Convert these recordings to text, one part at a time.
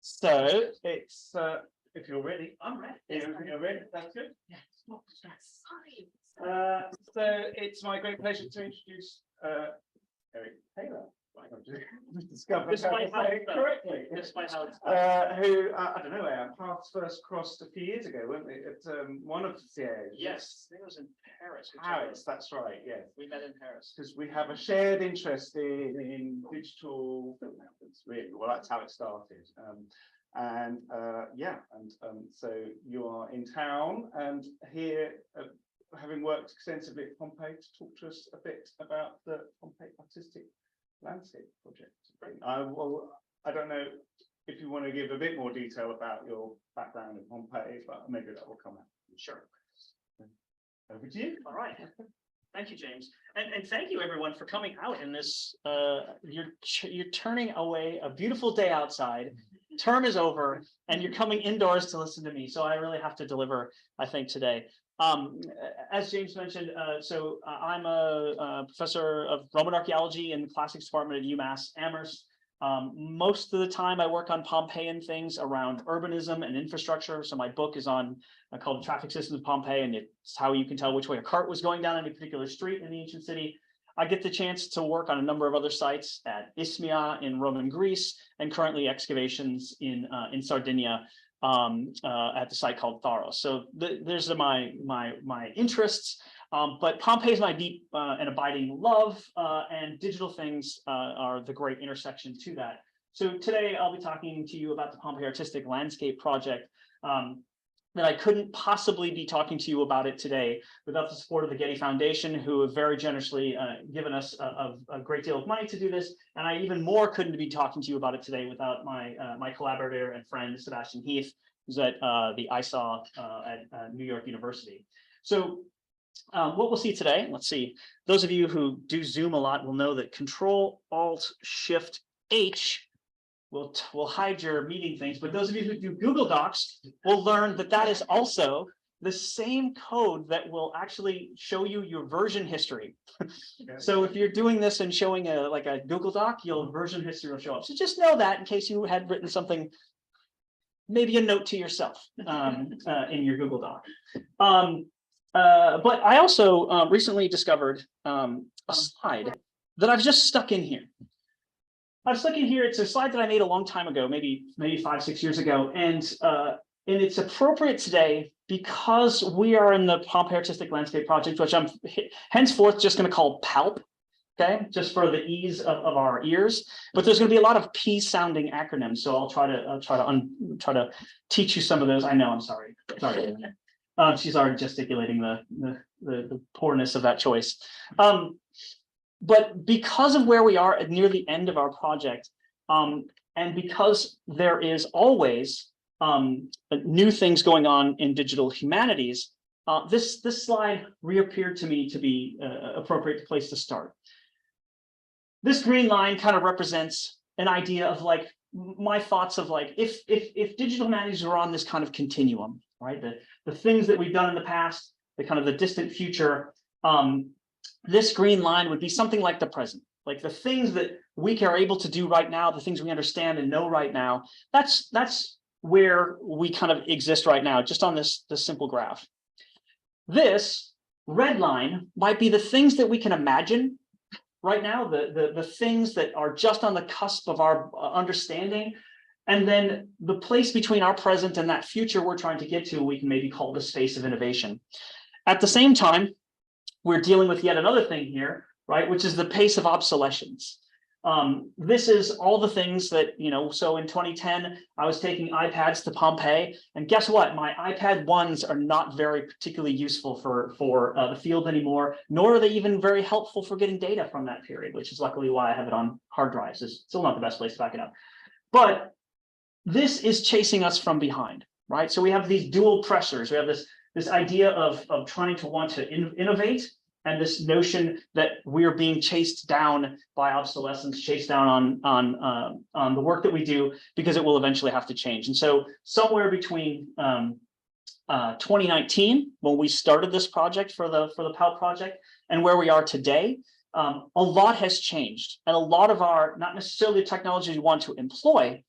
So it's if you're ready, I'm ready. You're ready. That's good. Yeah. Sorry. So it's my great pleasure to introduce Eric Poehler. Discover This might how to say it help, correctly. This might help. Who I don't know, our paths first crossed a few years ago, weren't we? At one of the CAs. Yes, I think it was in Paris. Paris, that's right. Yeah, We met in Paris. because we have a shared interest in digital film methods. Really, well, that's how it started. So you are in town and here, having worked extensively at Pompeii, to talk to us a bit about the Pompeii Artistic Landscape Project. I don't know if you want to give a bit more detail about your background in Pompeii, but maybe that will come out. Sure. Over to you. All right. Thank you, James, and thank you everyone for coming out in this. You're turning away a beautiful day outside. Term is over, and you're coming indoors to listen to me. So I really have to deliver, I think, today. As James mentioned, I'm a professor of Roman archaeology in the classics department at UMass Amherst. Most of the time I work on Pompeian things around urbanism and infrastructure. So my book is on called Traffic Systems of Pompeii, and it's how you can tell which way a cart was going down any particular street in the ancient city. I get the chance to work on a number of other sites at Isthmia in Roman Greece, and currently excavations in Sardinia at the site called Tharos. So there's my interests. But Pompeii is my deep and abiding love, and digital things are the great intersection to that. So today I'll be talking to you about the Pompeii Artistic Landscape Project. That I couldn't possibly be talking to you about it today without the support of the Getty Foundation, who have very generously given us a great deal of money to do this. And I even more couldn't be talking to you about it today without my collaborator and friend, Sebastian Heath, who's at the ISAW at New York University. So what we'll see today, let's see, those of you who do Zoom a lot will know that Control-Alt-Shift-H will hide your meeting things, but those of you who do Google Docs will learn that that is also the same code that will actually show you your version history. So if you're doing this and showing like a Google Doc, your version history will show up. So just know that in case you had written something, maybe a note to yourself in your Google Doc. But I also recently discovered a slide that I've just stuck in here. It's a slide that I made a long time ago, maybe 5-6 years ago, and it's appropriate today because we are in the Pompeii Artistic Landscape Project, which I'm henceforth just going to call PALP, okay, just for the ease of our ears. But there's going to be a lot of P-sounding acronyms, so I'll try to teach you some of those. I know, I'm sorry. She's already gesticulating the poorness of that choice. But because of where we are at near the end of our project, and because there is always new things going on in digital humanities, this slide reappeared to me to be an appropriate place to start. This green line kind of represents an idea of like my thoughts of like if digital humanities were on this kind of continuum, right? The things that we've done in the past, the kind of the distant future. This green line would be something like the present, like the things that we are able to do right now, the things we understand and know right now. That's where we kind of exist right now, just on this simple graph. This red line might be the things that we can imagine right now, the things that are just on the cusp of our understanding. And then the place between our present and that future we're trying to get to, we can maybe call the space of innovation. At the same time, we're dealing with yet another thing here, right, which is the pace of obsolescence. This is all the things that, so in 2010, I was taking iPads to Pompeii, and guess what? My iPad 1s are not very particularly useful for the field anymore, nor are they even very helpful for getting data from that period, which is luckily why I have it on hard drives. It's still not the best place to back it up. But this is chasing us from behind, right? So we have these dual pressures. We have this idea of trying to want to innovate, and this notion that we're being chased down by obsolescence, chased down on the work that we do, because it will eventually have to change. And so somewhere between 2019, when we started this project for the PALP project, and where we are today, a lot has changed. And a lot of our, not necessarily the technologies we want to employ,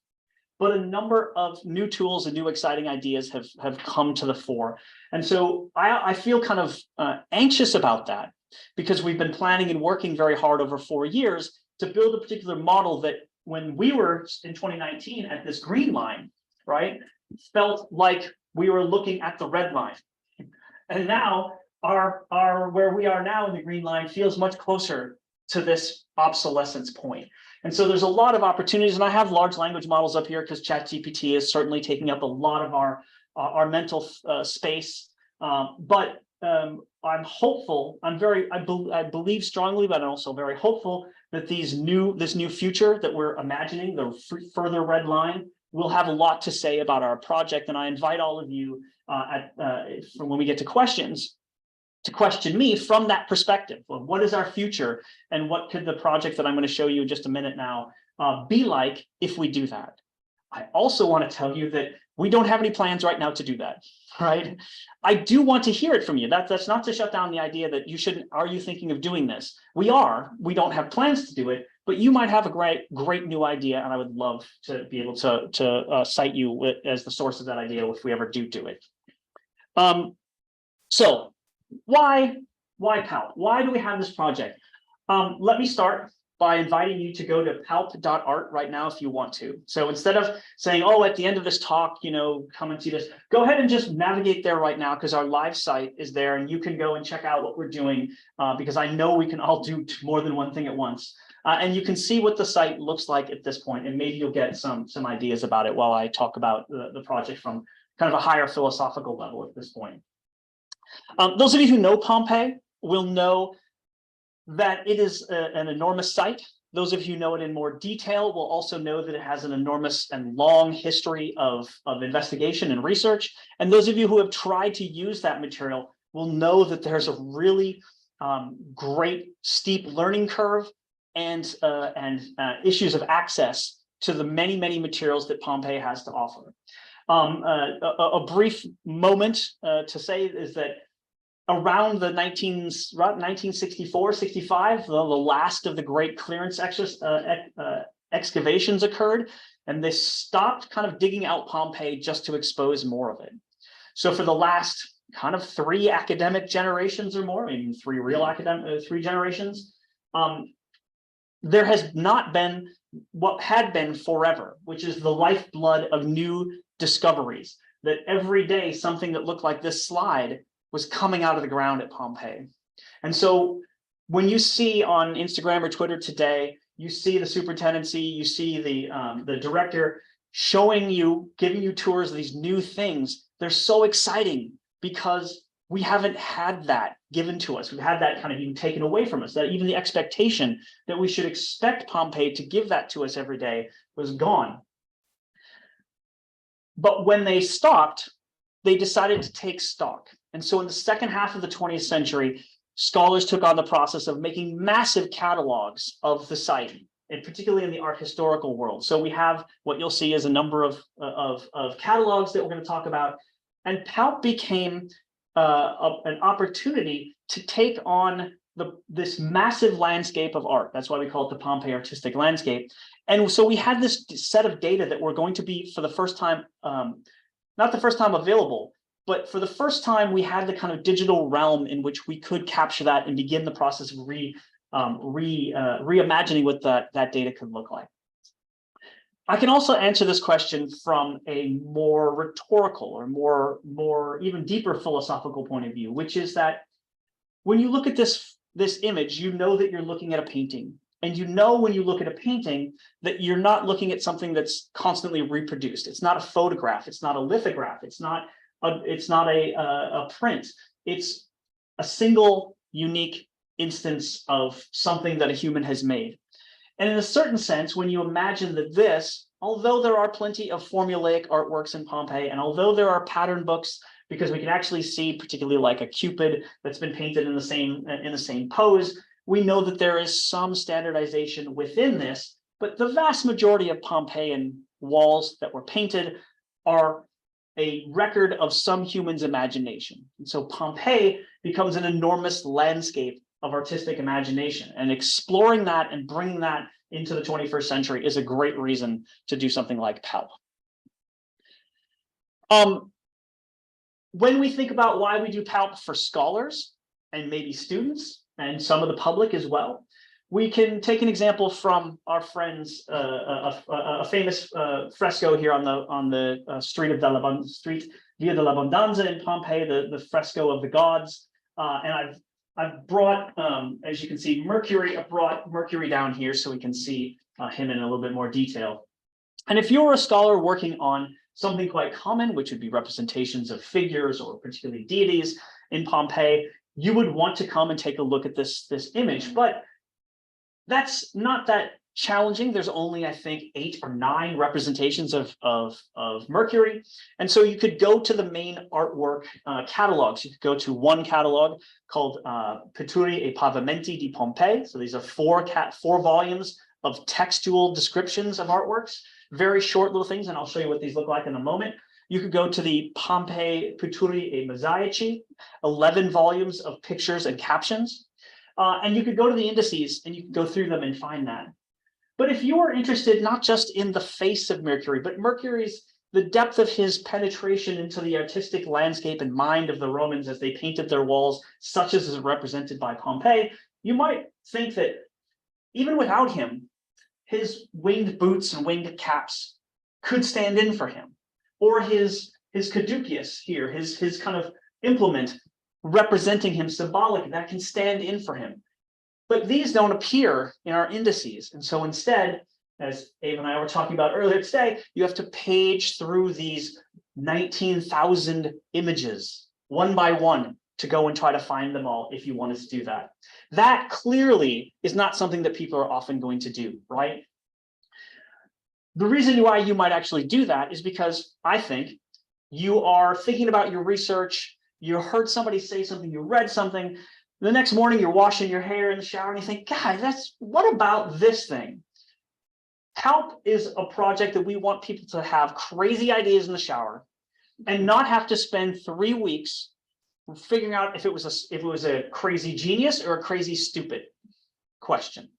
but a number of new tools and new exciting ideas have come to the fore. And so I feel kind of anxious about that, because we've been planning and working very hard over 4 years to build a particular model that when we were in 2019 at this green line, right, felt like we were looking at the red line. And now our where we are now in the green line feels much closer to this obsolescence point. And so there's a lot of opportunities, and I have large language models up here because ChatGPT is certainly taking up a lot of our mental space. But I'm hopeful. I believe strongly, but I'm also very hopeful that this new future that we're imagining, the further red line, will have a lot to say about our project. And I invite all of you when we get to questions, to question me from that perspective of what is our future and what could the project that I'm going to show you in just a minute now be like if we do that. I also want to tell you that we don't have any plans right now to do that, right? I do want to hear it from you. That's not to shut down the idea that you shouldn't, are you thinking of doing this? We don't have plans to do it, but you might have a great new idea, and I would love to be able to cite you as the source of that idea if we ever do it. So why PALP? Why do we have this project? Let me start by inviting you to go to palp.art right now if you want to. So instead of saying, oh, at the end of this talk, come and see this, go ahead and just navigate there right now, because our live site is there and you can go and check out what we're doing, because I know we can all do more than one thing at once. And you can see what the site looks like at this point, and maybe you'll get some ideas about it while I talk about the project from kind of a higher philosophical level at this point. Those of you who know Pompeii will know that it is an enormous site. Those of you who know it in more detail will also know that it has an enormous and long history of investigation and research. And those of you who have tried to use that material will know that there's a really great steep learning curve and issues of access to the many materials that Pompeii has to offer. A brief moment to say is that around the 1964, 65, the last of the great clearance excavations occurred, and they stopped kind of digging out Pompeii just to expose more of it. So for the last kind of 3 academic generations or more, maybe 3 real academic, 3 generations, there has not been what had been forever, which is the lifeblood of new discoveries, that every day something that looked like this slide was coming out of the ground at Pompeii. And so when you see on Instagram or Twitter today, you see the superintendency, you see the director showing you, giving you tours of these new things. They're so exciting because we haven't had that given to us. We've had that kind of even taken away from us, that even the expectation that we should expect Pompeii to give that to us every day was gone. But when they stopped, they decided to take stock. And so in the second half of the 20th century, scholars took on the process of making massive catalogs of the site, and particularly in the art historical world. So we have what you'll see is a number of catalogs that we're going to talk about. And PALP became an opportunity to take on this massive landscape of art. That's why we call it the Pompeii Artistic Landscape. And so we had this set of data that were going to be, for the first time, not the first time available, but for the first time, we had the kind of digital realm in which we could capture that and begin the process of reimagining what that data could look like. I can also answer this question from a more rhetorical or more even deeper philosophical point of view, which is that when you look at this image, you know that you're looking at a painting. And you know when you look at a painting that you're not looking at something that's constantly reproduced. It's not a photograph. It's not a lithograph. It's not a print. It's a single unique instance of something that a human has made. And in a certain sense, when you imagine that this, although there are plenty of formulaic artworks in Pompeii, and although there are pattern books, because we can actually see particularly like a Cupid that's been painted in the same pose, we know that there is some standardization within this, but the vast majority of Pompeian walls that were painted are a record of some human's imagination. And so Pompeii becomes an enormous landscape of artistic imagination, and exploring that and bringing that into the 21st century is a great reason to do something like PALP. When we think about why we do PALP for scholars and maybe students and some of the public as well, we can take an example from our friends, a famous fresco here on the street of Via dell'Abbondanza in Pompeii, the fresco of the gods. And I've brought, as you can see, Mercury. I brought Mercury down here so we can see him in a little bit more detail. And if you're a scholar working on something quite common, which would be representations of figures or particularly deities in Pompeii, you would want to come and take a look at this image. But that's not that challenging. There's only, I think, 8 or 9 representations of Mercury. And so you could go to the main artwork catalogs. You could go to one catalog called Pitture e Pavimenti di Pompeii. So these are 4 volumes of textual descriptions of artworks, very short little things. And I'll show you what these look like in a moment. You could go to the Pompeii Pitture e Mosaici, 11 volumes of pictures and captions. And you could go to the indices and you can go through them and find that. But if you are interested not just in the face of Mercury, but the depth of his penetration into the artistic landscape and mind of the Romans as they painted their walls, such as is represented by Pompeii, you might think that even without him, his winged boots and winged caps could stand in for him, or his caduceus here, his kind of implement representing him, symbolic, that can stand in for him. But these don't appear in our indices. And so instead, as Ava and I were talking about earlier today, you have to page through these 19,000 images one by one to go and try to find them all if you wanted to do that. That clearly is not something that people are often going to do, right? The reason why you might actually do that is because I think you are thinking about your research, you heard somebody say something, you read something, the next morning you're washing your hair in the shower and you think, God, what about this thing? PALP is a project that we want people to have crazy ideas in the shower and not have to spend 3 weeks figuring out if it was a crazy genius or a crazy stupid question.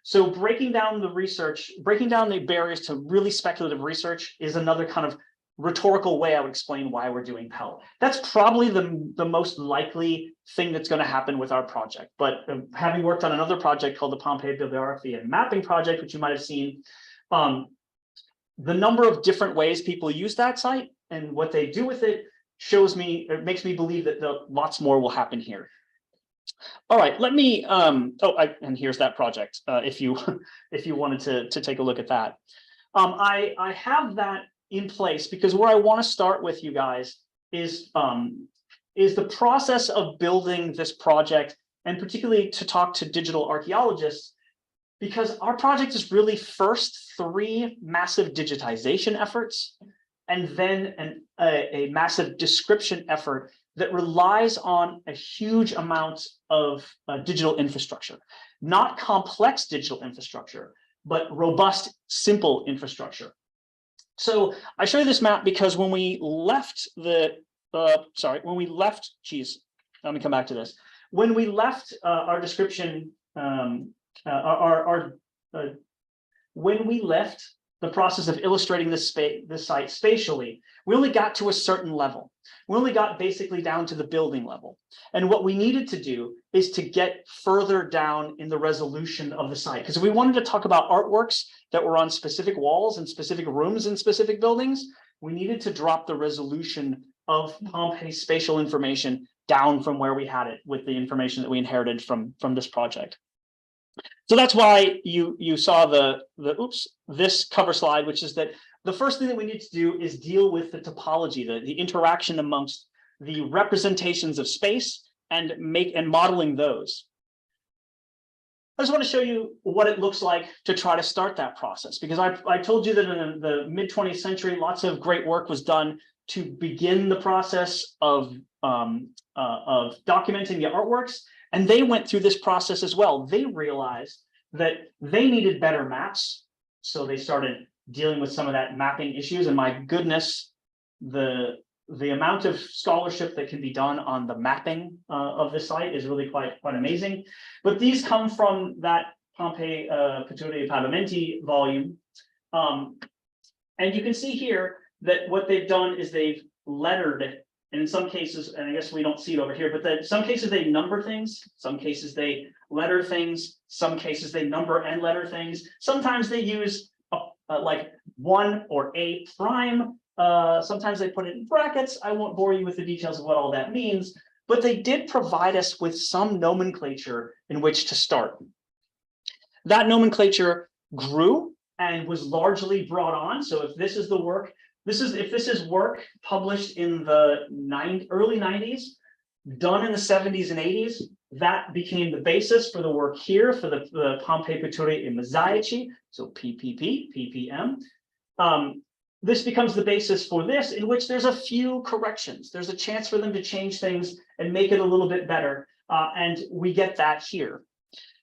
So breaking down the research, breaking down the barriers to really speculative research is another kind of rhetorical way I would explain why we're doing PALP. That's probably the most likely thing that's going to happen with our project. But having worked on another project called the Pompeii Bibliography and Mapping Project, which you might have seen, the number of different ways people use that site and what they do with it makes me believe that lots more will happen here. All right, let me, and here's that project, if you wanted to take a look at that. I have that in place because where I want to start with you guys is the process of building this project, and particularly to talk to digital archaeologists, because our project is really first 3 massive digitization efforts, and then a massive description effort that relies on a huge amount of digital infrastructure, not complex digital infrastructure, but robust, simple infrastructure. So I show you this map because when we left let me come back to this. When we left our description, when we left the process of illustrating this site spatially, we only got to a certain level. We only got basically down to the building level. And what we needed to do is to get further down in the resolution of the site. Because if we wanted to talk about artworks that were on specific walls and specific rooms in specific buildings, we needed to drop the resolution of Pompeii spatial information down from where we had it with the information that we inherited from this project. So that's why you saw this cover slide, which is that the first thing that we need to do is deal with the topology, the interaction amongst the representations of space and modeling those. I just want to show you what it looks like to try to start that process, because I told you that in the mid-20th century, lots of great work was done to begin the process of documenting the artworks. And they went through this process as well. They realized that they needed better maps. So they started dealing with some of that mapping issues. And my goodness, the amount of scholarship that can be done on the mapping of the site is really quite amazing. But these come from that Pompeii Pitture e Pavimenti volume. And you can see here that what they've done is they've lettered, and in some cases, and I guess we don't see it over here, but in some cases they number things, some cases they letter things, some cases they number and letter things. Sometimes they use like 1 or a prime. Sometimes they put it in brackets. I won't bore you with the details of what all that means, but they did provide us with some nomenclature in which to start. That nomenclature grew and was largely brought on. So if this is the work, if this is work published in the early 90s, done in the 70s and 80s, that became the basis for the work here for the Pompeii Pitture e Mosaici, so PPP, PPM. This becomes the basis for this, in which there's a few corrections. There's a chance for them to change things and make it a little bit better, and we get that here.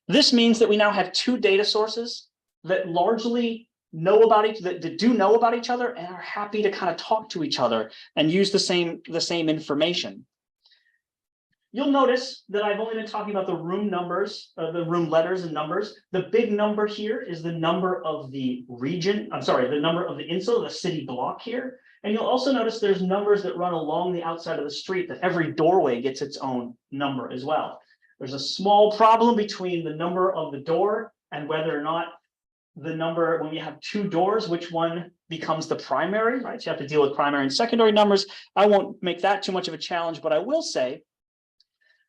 This means that we now have 2 data sources that largely know about that do know about each other and are happy to kind of talk to each other and use the same information. You'll notice that I've only been talking about the room numbers, the room letters and numbers. The big number here is the number of the region. I'm sorry, the number of the insula, the city block here. And you'll also notice there's numbers that run along the outside of the street, that every doorway gets its own number as well. There's a small problem between the number of the door and whether or not the number, when you have 2 doors, which one becomes the primary, right? So you have to deal with primary and secondary numbers. I won't make that too much of a challenge, but I will say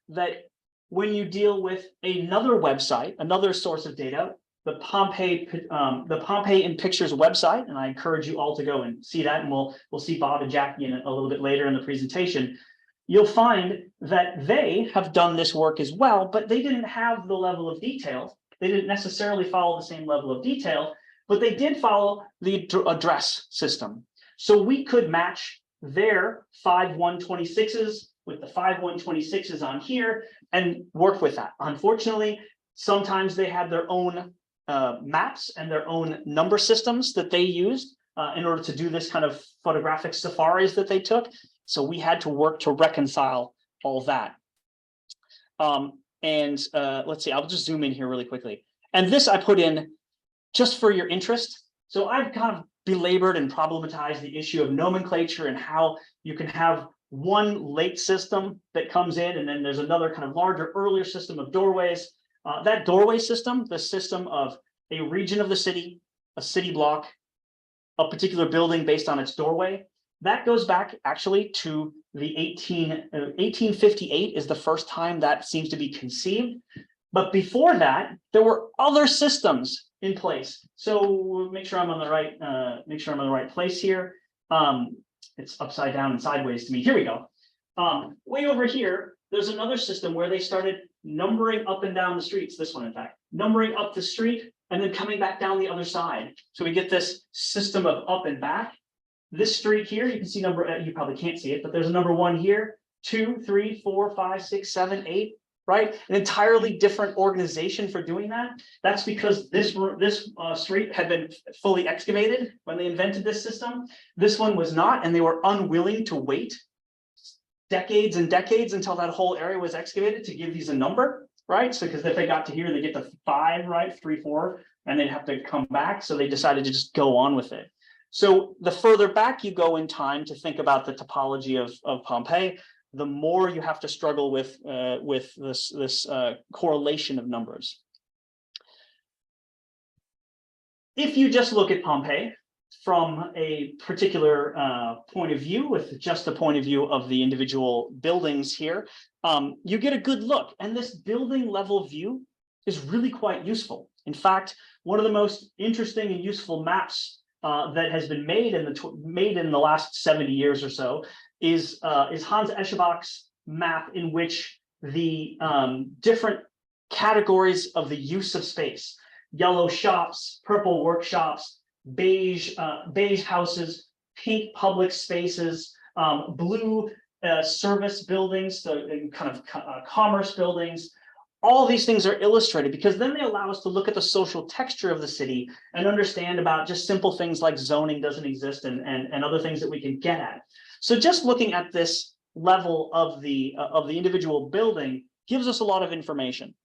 that when you deal with another website, another source of data, the Pompeii in Pictures website, and I encourage you all to go and see that, and we'll see Bob and Jackie in a little bit later in the presentation. You'll find that they have done this work as well, but they didn't have the level of detail. They didn't necessarily follow the same level of detail, but they did follow the address system. So we could match their 5126s with the 5126s on here and work with that. Unfortunately, sometimes they had their own maps and their own number systems that they used in order to do this kind of photographic safaris that they took. So we had to work to reconcile all that. Let's see, I'll just zoom in here really quickly. And this I put in just for your interest. So I've kind of belabored and problematized the issue of nomenclature and how you can have one late system that comes in, and then there's another kind of larger, earlier system of doorways. That doorway system, the system of a region of the city, a city block, a particular building based on its doorway, that goes back actually to the 1858 is the first time that seems to be conceived. But before that, there were other systems in place. So make sure I'm on the right, place here. It's upside down and sideways to me. Here we go. Way over here, there's another system where they started numbering up and down the streets. This one, in fact, numbering up the street and then coming back down the other side. So we get this system of up and back. This street here, you can see number, you probably can't see it, but there's a number 1 here, 2, 3, 4, 5, 6, 7, 8, right? An entirely different organization for doing that. That's because this street had been fully excavated when they invented this system. This one was not, and they were unwilling to wait decades and decades until that whole area was excavated to give these a number, right? So because if they got to here, they get to 5, right? 3, 4, and they'd have to come back. So they decided to just go on with it. So the further back you go in time to think about the topology of Pompeii, the more you have to struggle with this correlation of numbers. If you just look at Pompeii from a particular point of view, with just the point of view of the individual buildings here, you get a good look. And this building level view is really quite useful. In fact, one of the most interesting and useful maps that has been made in the last 70 years or so is Hans Eschenbach's map, in which the different categories of the use of space, yellow shops, purple workshops, beige houses, pink public spaces, blue service buildings, the kind of commerce buildings. All these things are illustrated because then they allow us to look at the social texture of the city and understand about just simple things like zoning doesn't exist and other things that we can get at. So just looking at this level of the individual building gives us a lot of information.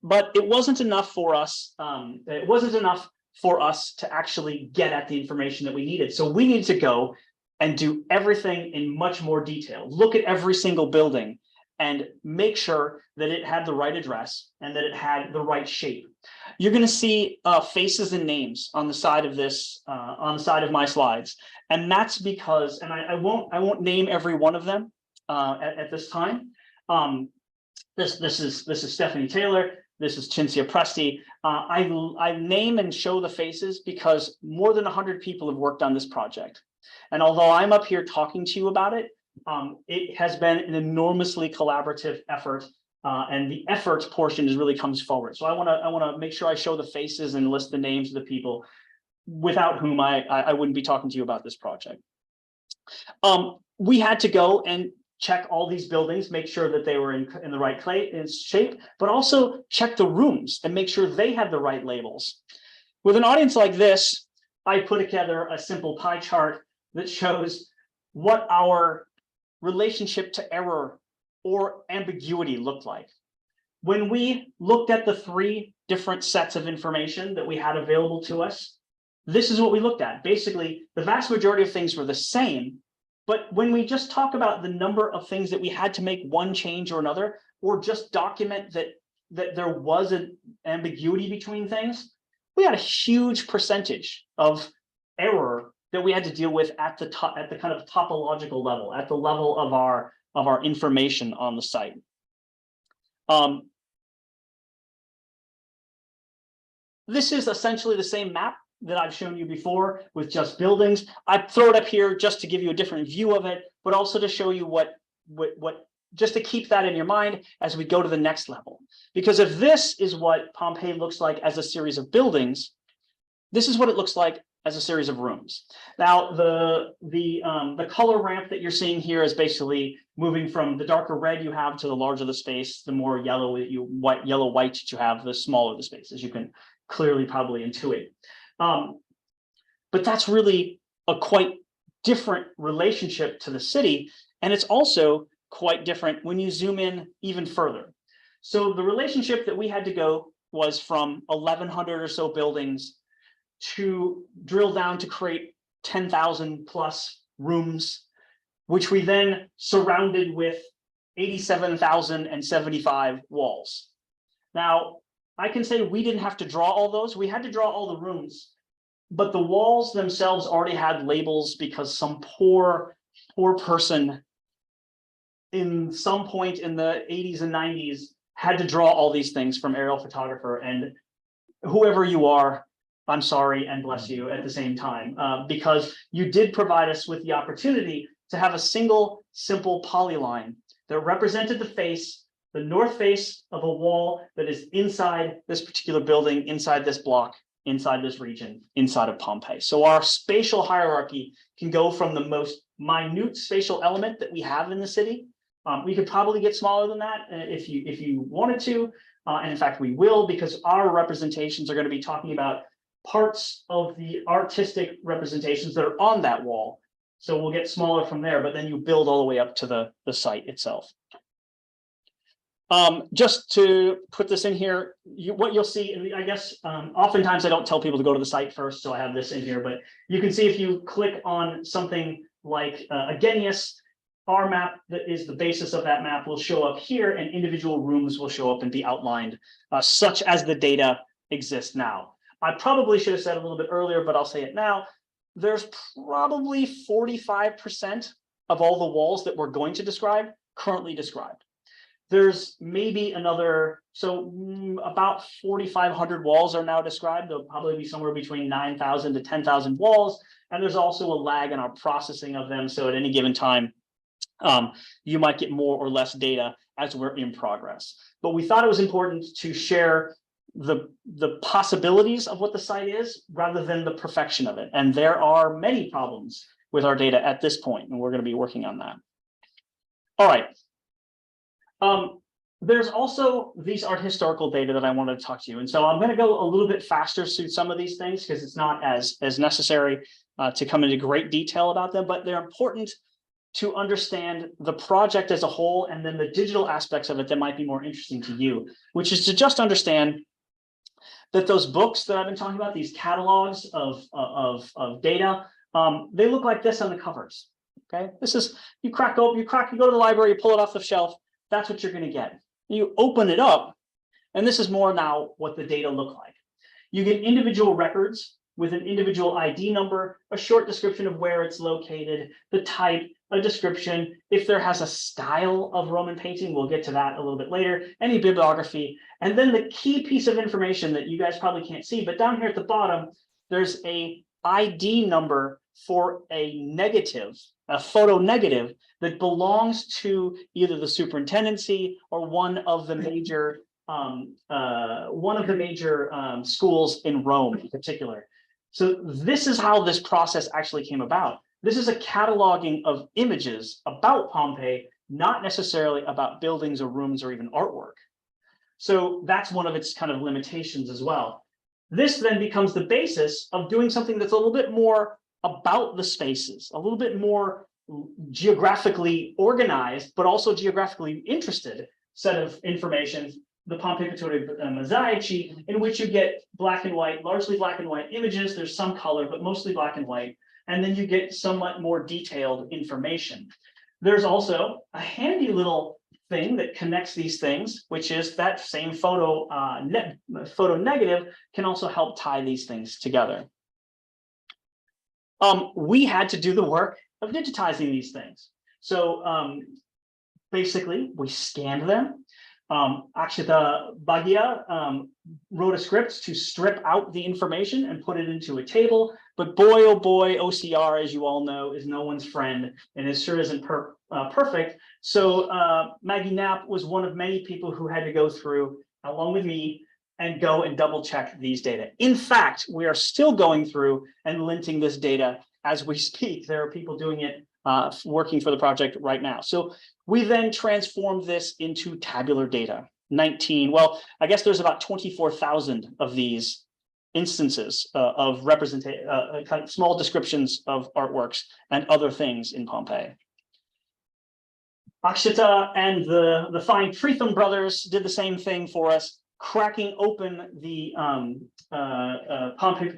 But it wasn't enough for us. It wasn't enough for us to actually get at the information that we needed. So we needed to go and do everything in much more detail, look at every single building and make sure that it had the right address and that it had the right shape. You're going to see faces and names on the side of this, on the side of my slides. And that's because, and I won't name every one of them at this time. This is Stephanie Taylor. This is Cinzia Presti. I name and show the faces because more than 100 people have worked on this project. And although I'm up here talking to you about it, it has been an enormously collaborative effort, and the effort portion is really comes forward. So I want to make sure I show the faces and list the names of the people without whom I wouldn't be talking to you about this project. We had to go and check all these buildings, make sure that they were in the right shape, but also check the rooms and make sure they had the right labels. With an audience like this, I put together a simple pie chart that shows what our relationship to error or ambiguity looked like. When we looked at the 3 different sets of information that we had available to us, this is what we looked at. Basically, the vast majority of things were the same, but when we just talk about the number of things that we had to make one change or another, or just document that there was an ambiguity between things, we had a huge percentage of error that we had to deal with at the kind of topological level, at the level of our information on the site. This is essentially the same map that I've shown you before with just buildings. I throw it up here just to give you a different view of it, but also to show you what just to keep that in your mind as we go to the next level. Because if this is what Pompeii looks like as a series of buildings, this is what it looks like as a series of rooms. Now, the color ramp that you're seeing here is basically moving from the darker red you have to the larger the space, the more yellow white that you have, the smaller the space, as you can clearly probably intuit. But that's really a quite different relationship to the city. And it's also quite different when you zoom in even further. So the relationship that we had to go was from 1,100 or so buildings to drill down to create 10,000 plus rooms, which we then surrounded with 87,075 walls. Now, I can say we didn't have to draw all those. We had to draw all the rooms, but the walls themselves already had labels because some poor person in some point in the 80s and 90s had to draw all these things from aerial photographer. And whoever you are, I'm sorry and bless you at the same time, because you did provide us with the opportunity to have a single simple polyline that represented the face, the north face of a wall that is inside this particular building, inside this block, inside this region, inside of Pompeii. So our spatial hierarchy can go from the most minute spatial element that we have in the city. We could probably get smaller than that if you wanted to. And in fact, we will, because our representations are going to be talking about parts of the artistic representations that are on that wall. So we'll get smaller from there, but then you build all the way up to the site itself. Just to put this in here, what you'll see, I guess, oftentimes I don't tell people to go to the site first, so I have this in here, but you can see if you click on something like a Genius, our map that is the basis of that map will show up here, and individual rooms will show up and be outlined, such as the data exists now. I probably should have said a little bit earlier, but I'll say it now. There's probably 45% of all the walls that we're going to describe currently described. There's maybe another, so about 4,500 walls are now described. There'll probably be somewhere between 9,000 to 10,000 walls. And there's also a lag in our processing of them. So at any given time, you might get more or less data as we're in progress. But we thought it was important to share the possibilities of what the site is rather than the perfection of it. And there are many problems with our data at this point, and we're going to be working on that. All right. There's also these art historical data that I wanted to talk to you. And so I'm going to go a little bit faster through some of these things because it's not as necessary to come into great detail about them, but they're important to understand the project as a whole and then the digital aspects of it that might be more interesting to you, which is to just understand that those books that I've been talking about, these catalogs of data, they look like this on the covers. Okay, this is, you go to the library, you pull it off the shelf. That's what you're going to get. You open it up, and this is more now what the data look like. You get individual records with an individual ID number, a short description of where it's located, the type, a description, if there has a style of Roman painting, we'll get to that a little bit later, any bibliography, and then the key piece of information that you guys probably can't see, but down here at the bottom, there's a ID number for a negative, a photo negative that belongs to either the superintendency or one of the major schools in Rome in particular. So this is how this process actually came about. This is a cataloging of images about Pompeii, not necessarily about buildings or rooms or even artwork. So that's one of its kind of limitations as well. This then becomes the basis of doing something that's a little bit more about the spaces, a little bit more geographically organized, but also geographically interested set of information, the Pompeii Mosaici, in which you get black and white, largely black and white images. There's some color, but mostly black and white. And then you get somewhat more detailed information. There's also a handy little thing that connects these things, which is that same photo negative can also help tie these things together. We had to do the work of digitizing these things. So basically, we scanned them. Akshita Bhagia wrote a script to strip out the information and put it into a table. But boy, oh boy, OCR, as you all know, is no one's friend, and it sure isn't perfect. So Maggie Knapp was one of many people who had to go through, along with me, and go and double check these data. In fact, we are still going through and linting this data as we speak. There are people doing it, working for the project right now. So we then transformed this into tabular data. I guess there's about 24,000 of these instances of kind of small descriptions of artworks and other things in Pompeii. Akshita and the fine Tritham brothers did the same thing for us, cracking open the Pompeii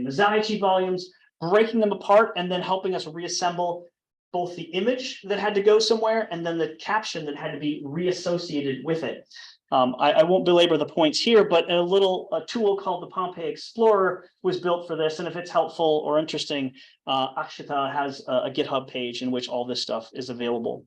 Mosaici volumes, breaking them apart, and then helping us reassemble both the image that had to go somewhere and then the caption that had to be reassociated with it. I won't belabor the points here, but a tool called the Pompeii Explorer was built for this. And if it's helpful or interesting, Akshita has a GitHub page in which all this stuff is available.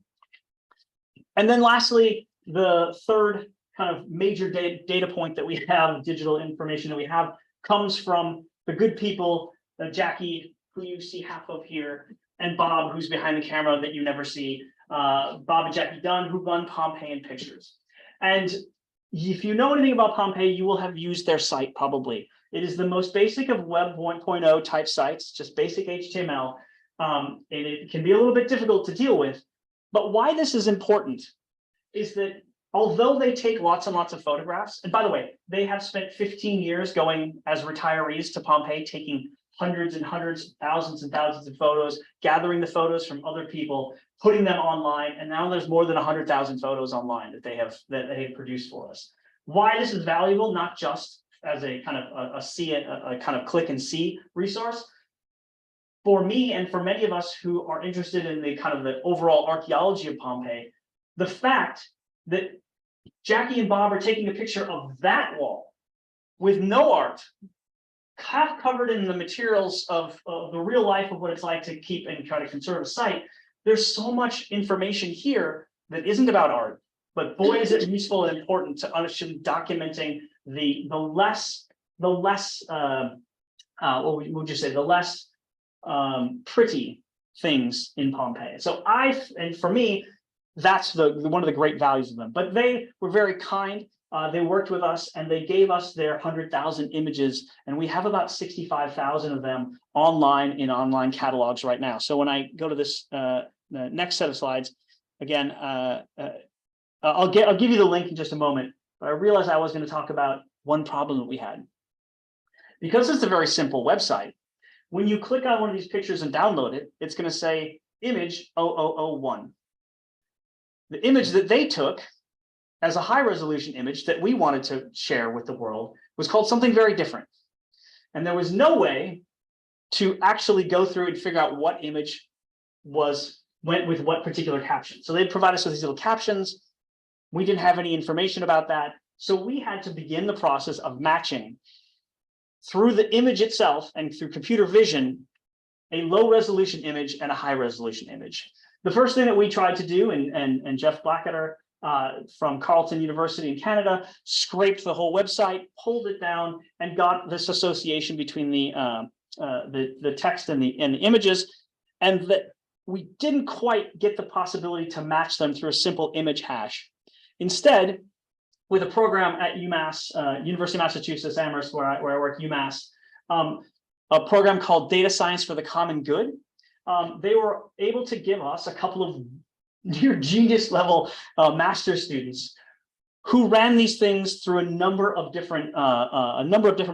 And then lastly, the third kind of major data point that we have, digital information that we have, comes from the good people, Jackie, who you see half of here, and Bob, who's behind the camera that you never see, Bob and Jackie Dunn, who run Pompeian Pictures. And if you know anything about Pompeii, you will have used their site probably. It is the most basic of Web 1.0 type sites, just basic HTML, and it can be a little bit difficult to deal with. But why this is important is that although they take lots and lots of photographs, and by the way, they have spent 15 years going as retirees to Pompeii, taking hundreds and hundreds, thousands and thousands of photos, gathering the photos from other people, putting them online, and now there's more than 100,000 photos online that they have produced for us. Why this is valuable, not just as a kind of a kind of click and see resource. For me and for many of us who are interested in the kind of the overall archaeology of Pompeii, the fact that Jackie and Bob are taking a picture of that wall with no art, half covered in the materials of the real life of what it's like to keep and try to conserve a site. There's so much information here that isn't about art, but boy, is it useful and important to understand documenting the less pretty things in Pompeii. So and for me, that's one of the great values of them. But they were very kind. They worked with us and they gave us their 100,000 images, and we have about 65,000 of them online in online catalogs right now. So when I go to this next set of slides, again, I'll give you the link in just a moment, but I realized I was going to talk about one problem that we had. Because it's a very simple website, when you click on one of these pictures and download it, it's going to say image 0001. The image that they took as a high resolution image that we wanted to share with the world was called something very different. And there was no way to actually go through and figure out what image went with what particular caption. So they'd provide us with these little captions. We didn't have any information about that. So we had to begin the process of matching through the image itself and through computer vision, a low resolution image and a high resolution image. The first thing that we tried to do, and Jeff Blacketter from Carleton University in Canada scraped the whole website, pulled it down, and got this association between the text and the images, and that we didn't quite get the possibility to match them through a simple image hash. Instead, with a program at UMass, University of Massachusetts Amherst, where I work, UMass, a program called Data Science for the Common Good, they were able to give us a couple of near genius level master's students who ran these things through a number of different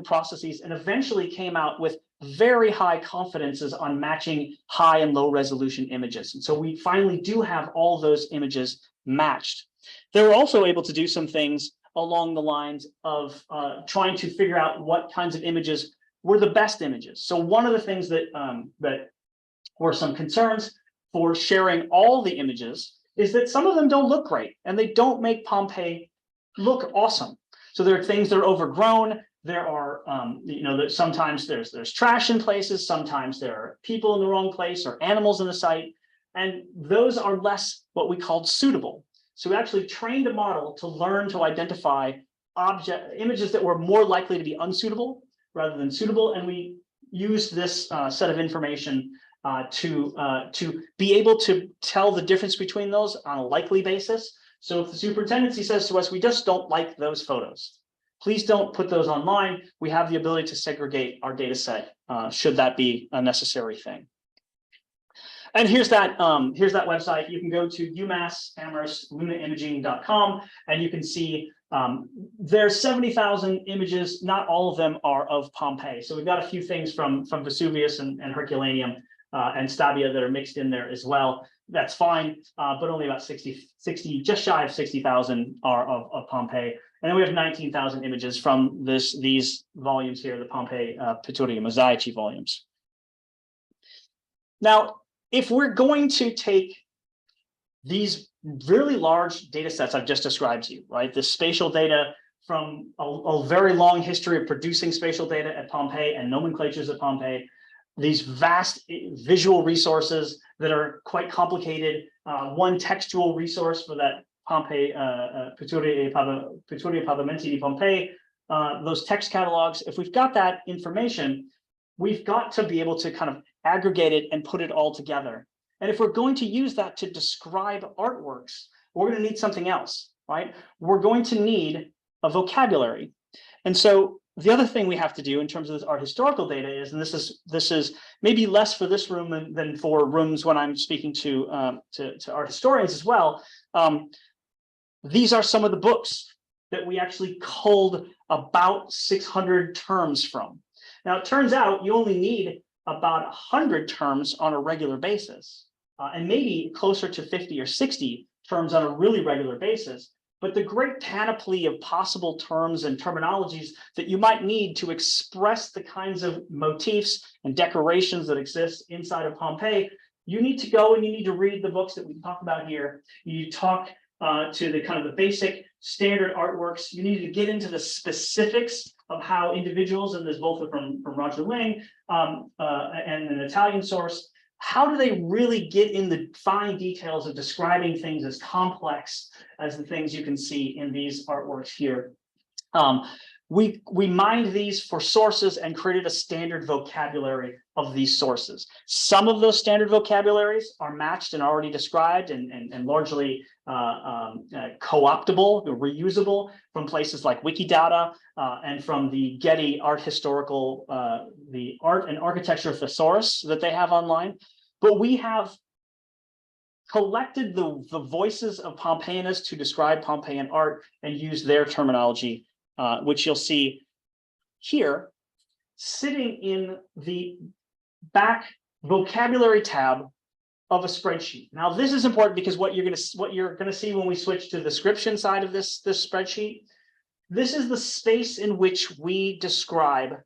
processes, and eventually came out with very high confidences on matching high and low resolution images. And so we finally do have all those images matched. They were also able to do some things along the lines of trying to figure out what kinds of images were the best images. So one of the things that that were some concerns for sharing all the images is that some of them don't look great and they don't make Pompeii look awesome. So there are things that are overgrown. There are, that sometimes there's trash in places. Sometimes there are people in the wrong place or animals in the site, and those are less what we called suitable. So we actually trained a model to learn to identify images that were more likely to be unsuitable rather than suitable, and we used this set of information to be able to tell the difference between those on a likely basis. So if the superintendency says to us, we just don't like those photos, please don't put those online, we have the ability to segregate our data set should that be a necessary thing. And here's that website. You can go to UMass Amherst lunaimaging.com, and you can see there's 70,000 images. Not all of them are of Pompeii. So we've got a few things from Vesuvius and Herculaneum and Stabia that are mixed in there as well. That's fine, but only about 60, just shy of 60,000 are of Pompeii. And then we have 19,000 images from these volumes here, the Pompeii Pittoria Mosaici volumes. Now, if we're going to take these really large data sets I've just described to you, right? The spatial data from a very long history of producing spatial data at Pompeii and nomenclatures at Pompeii, these vast visual resources that are quite complicated, one textual resource for that Pompeii, Pittoria Pavimenti di Pompeii, those text catalogs. If we've got that information, we've got to be able to kind of aggregate it and put it all together. And if we're going to use that to describe artworks, we're going to need something else, right? We're going to need a vocabulary. And so the other thing we have to do in terms of this art historical data is, and this is maybe less for this room than for rooms when I'm speaking to art historians as well. These are some of the books that we actually culled about 600 terms from. Now, it turns out you only need about 100 terms on a regular basis, and maybe closer to 50 or 60 terms on a really regular basis. But the great panoply of possible terms and terminologies that you might need to express the kinds of motifs and decorations that exist inside of Pompeii, you need to go and you need to read the books that we talk about here. You talk to the kind of the basic standard artworks. You need to get into the specifics of how individuals, and there's both from Roger Ling and an Italian source, how do they really get in the fine details of describing things as complex as the things you can see in these artworks here. We mined these for sources and created a standard vocabulary of these sources. Some of those standard vocabularies are matched and already described and largely co-optable, reusable from places like Wikidata and from the Getty Art Historical, the Art and Architecture Thesaurus that they have online. But we have collected the voices of Pompeianists to describe Pompeian art and use their terminology, which you'll see here, sitting in the back vocabulary tab of a spreadsheet. Now, this is important because what you're going to see when we switch to the description side of this spreadsheet, this is the space in which we describe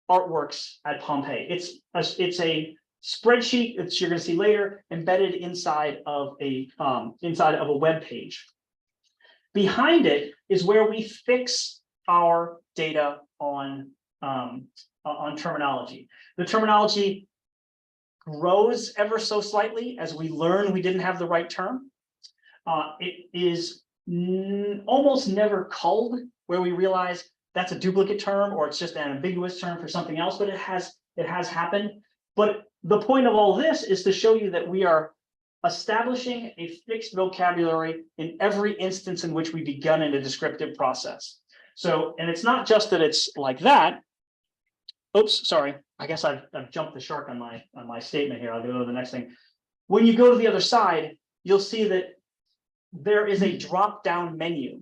artworks at Pompeii. It's a spreadsheet that you're going to see later, embedded inside of a web page. Behind it is where we fix our data on terminology. The terminology grows ever so slightly as we learn we didn't have the right term. It is almost never culled, where we realize that's a duplicate term or it's just an ambiguous term for something else, but it has happened. But the point of all this is to show you that we are establishing a fixed vocabulary in every instance in which we begun in a descriptive process. So, and it's not just that it's like that. Oops, sorry. I guess I've jumped the shark on my statement here. I'll go to the next thing. When you go to the other side, you'll see that there is a drop-down menu,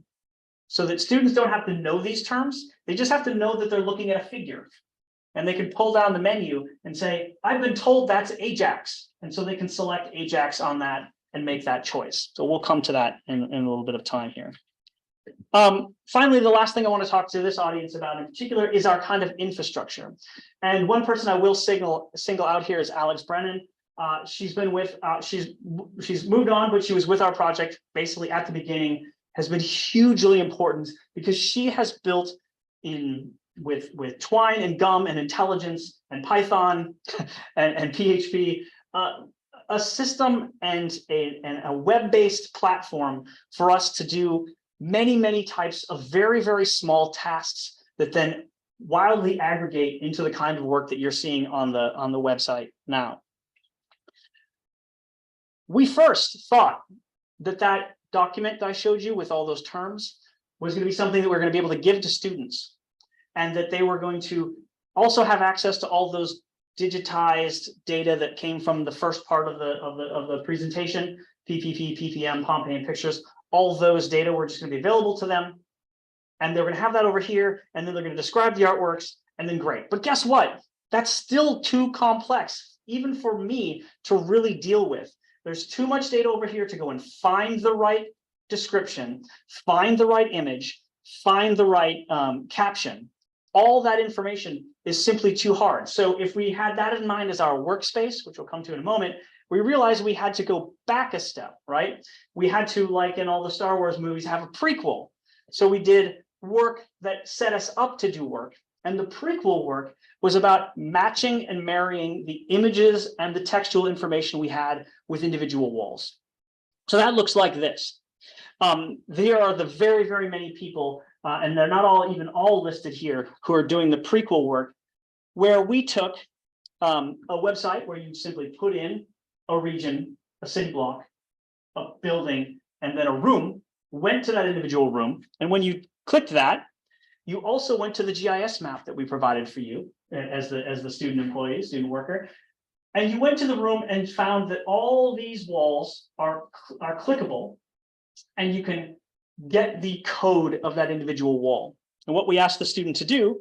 so that students don't have to know these terms. They just have to know that they're looking at a figure. And they can pull down the menu and say, I've been told that's Ajax. And so they can select Ajax on that and make that choice. So we'll come to that in a little bit of time here. Finally, the last thing I want to talk to this audience about in particular is our kind of infrastructure. And one person I will single out here is Alex Brennan. She's been with, she's moved on, but she was with our project basically at the beginning, has been hugely important because she has built with Twine and Gum and Intelligence and Python and PHP, a system and a web-based platform for us to do many types of very, very small tasks that then wildly aggregate into the kind of work that you're seeing on the website now. We first thought that document that I showed you with all those terms was going to be something that we're going to be able to give to students, and that they were going to also have access to all those digitized data that came from the first part of the presentation, PPP, PPM, Pompeian pictures. All those data were just going to be available to them, and they're going to have that over here, and then they're going to describe the artworks, and then great. But guess what? That's still too complex, even for me to really deal with. There's too much data over here to go and find the right description, find the right image, find the right caption. All that information is simply too hard. So if we had that in mind as our workspace, which we'll come to in a moment, we realized we had to go back a step, right? We had to, like in all the Star Wars movies, have a prequel. So we did work that set us up to do work. And the prequel work was about matching and marrying the images and the textual information we had with individual walls. So that looks like this. There are the very, very many people, and they're not all listed here, who are doing the prequel work, where we took a website where you simply put in a region, a city block, a building, and then a room, went to that individual room. And when you clicked that, you also went to the GIS map that we provided for you as the student employee, student worker. And you went to the room and found that all these walls are clickable, and you can get the code of that individual wall. And what we asked the student to do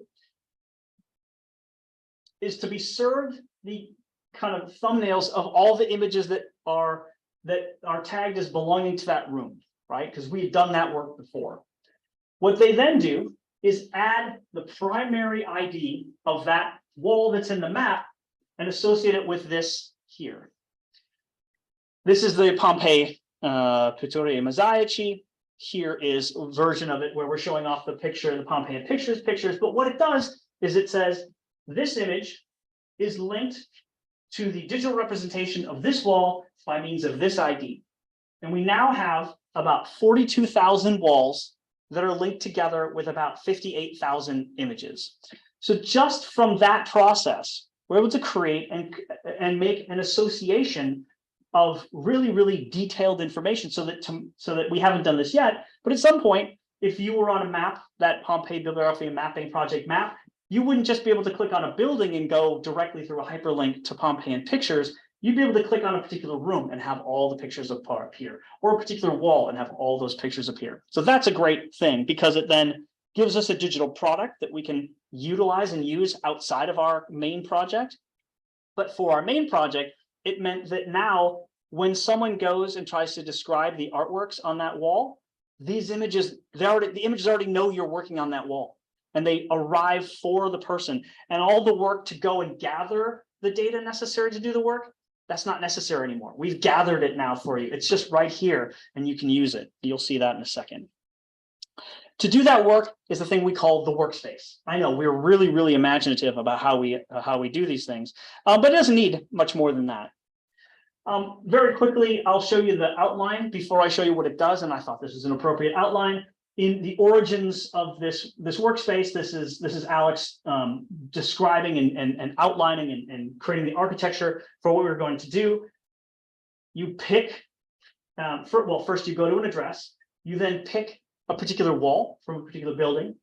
is to be served the kind of thumbnails of all the images that are tagged as belonging to that room, right? Because we had done that work before. What they then do is add the primary ID of that wall that's in the map and associate it with this here. This is the Pompeii Pitture Mosaici. Here is a version of it where we're showing off the picture, the Pompeian pictures. But what it does is it says this image is linked to the digital representation of this wall by means of this ID. And we now have about 42,000 walls that are linked together with about 58,000 images. So just from that process, we're able to create and make an association of really, really detailed information so that we haven't done this yet. But at some point, if you were on a map, that Pompeii Bibliography and Mapping Project map, you wouldn't just be able to click on a building and go directly through a hyperlink to Pompeian pictures. You'd be able to click on a particular room and have all the pictures appear, or a particular wall and have all those pictures appear. So that's a great thing because it then gives us a digital product that we can utilize and use outside of our main project. But for our main project, it meant that now when someone goes and tries to describe the artworks on that wall, these images, the images already know you're working on that wall, and they arrive for the person, and all the work to go and gather the data necessary to do the work, that's not necessary anymore. We've gathered it now for you. It's just right here, and you can use it. You'll see that in a second. To do that work is the thing we call the workspace. I know we're really, really imaginative about how we do these things, but it doesn't need much more than that. Very quickly, I'll show you the outline before I show you what it does, and I thought this was an appropriate outline. In the origins of this workspace, this is Alex describing and outlining and creating the architecture for what we're going to do. You pick, first you go to an address, you then pick a particular wall from a particular building.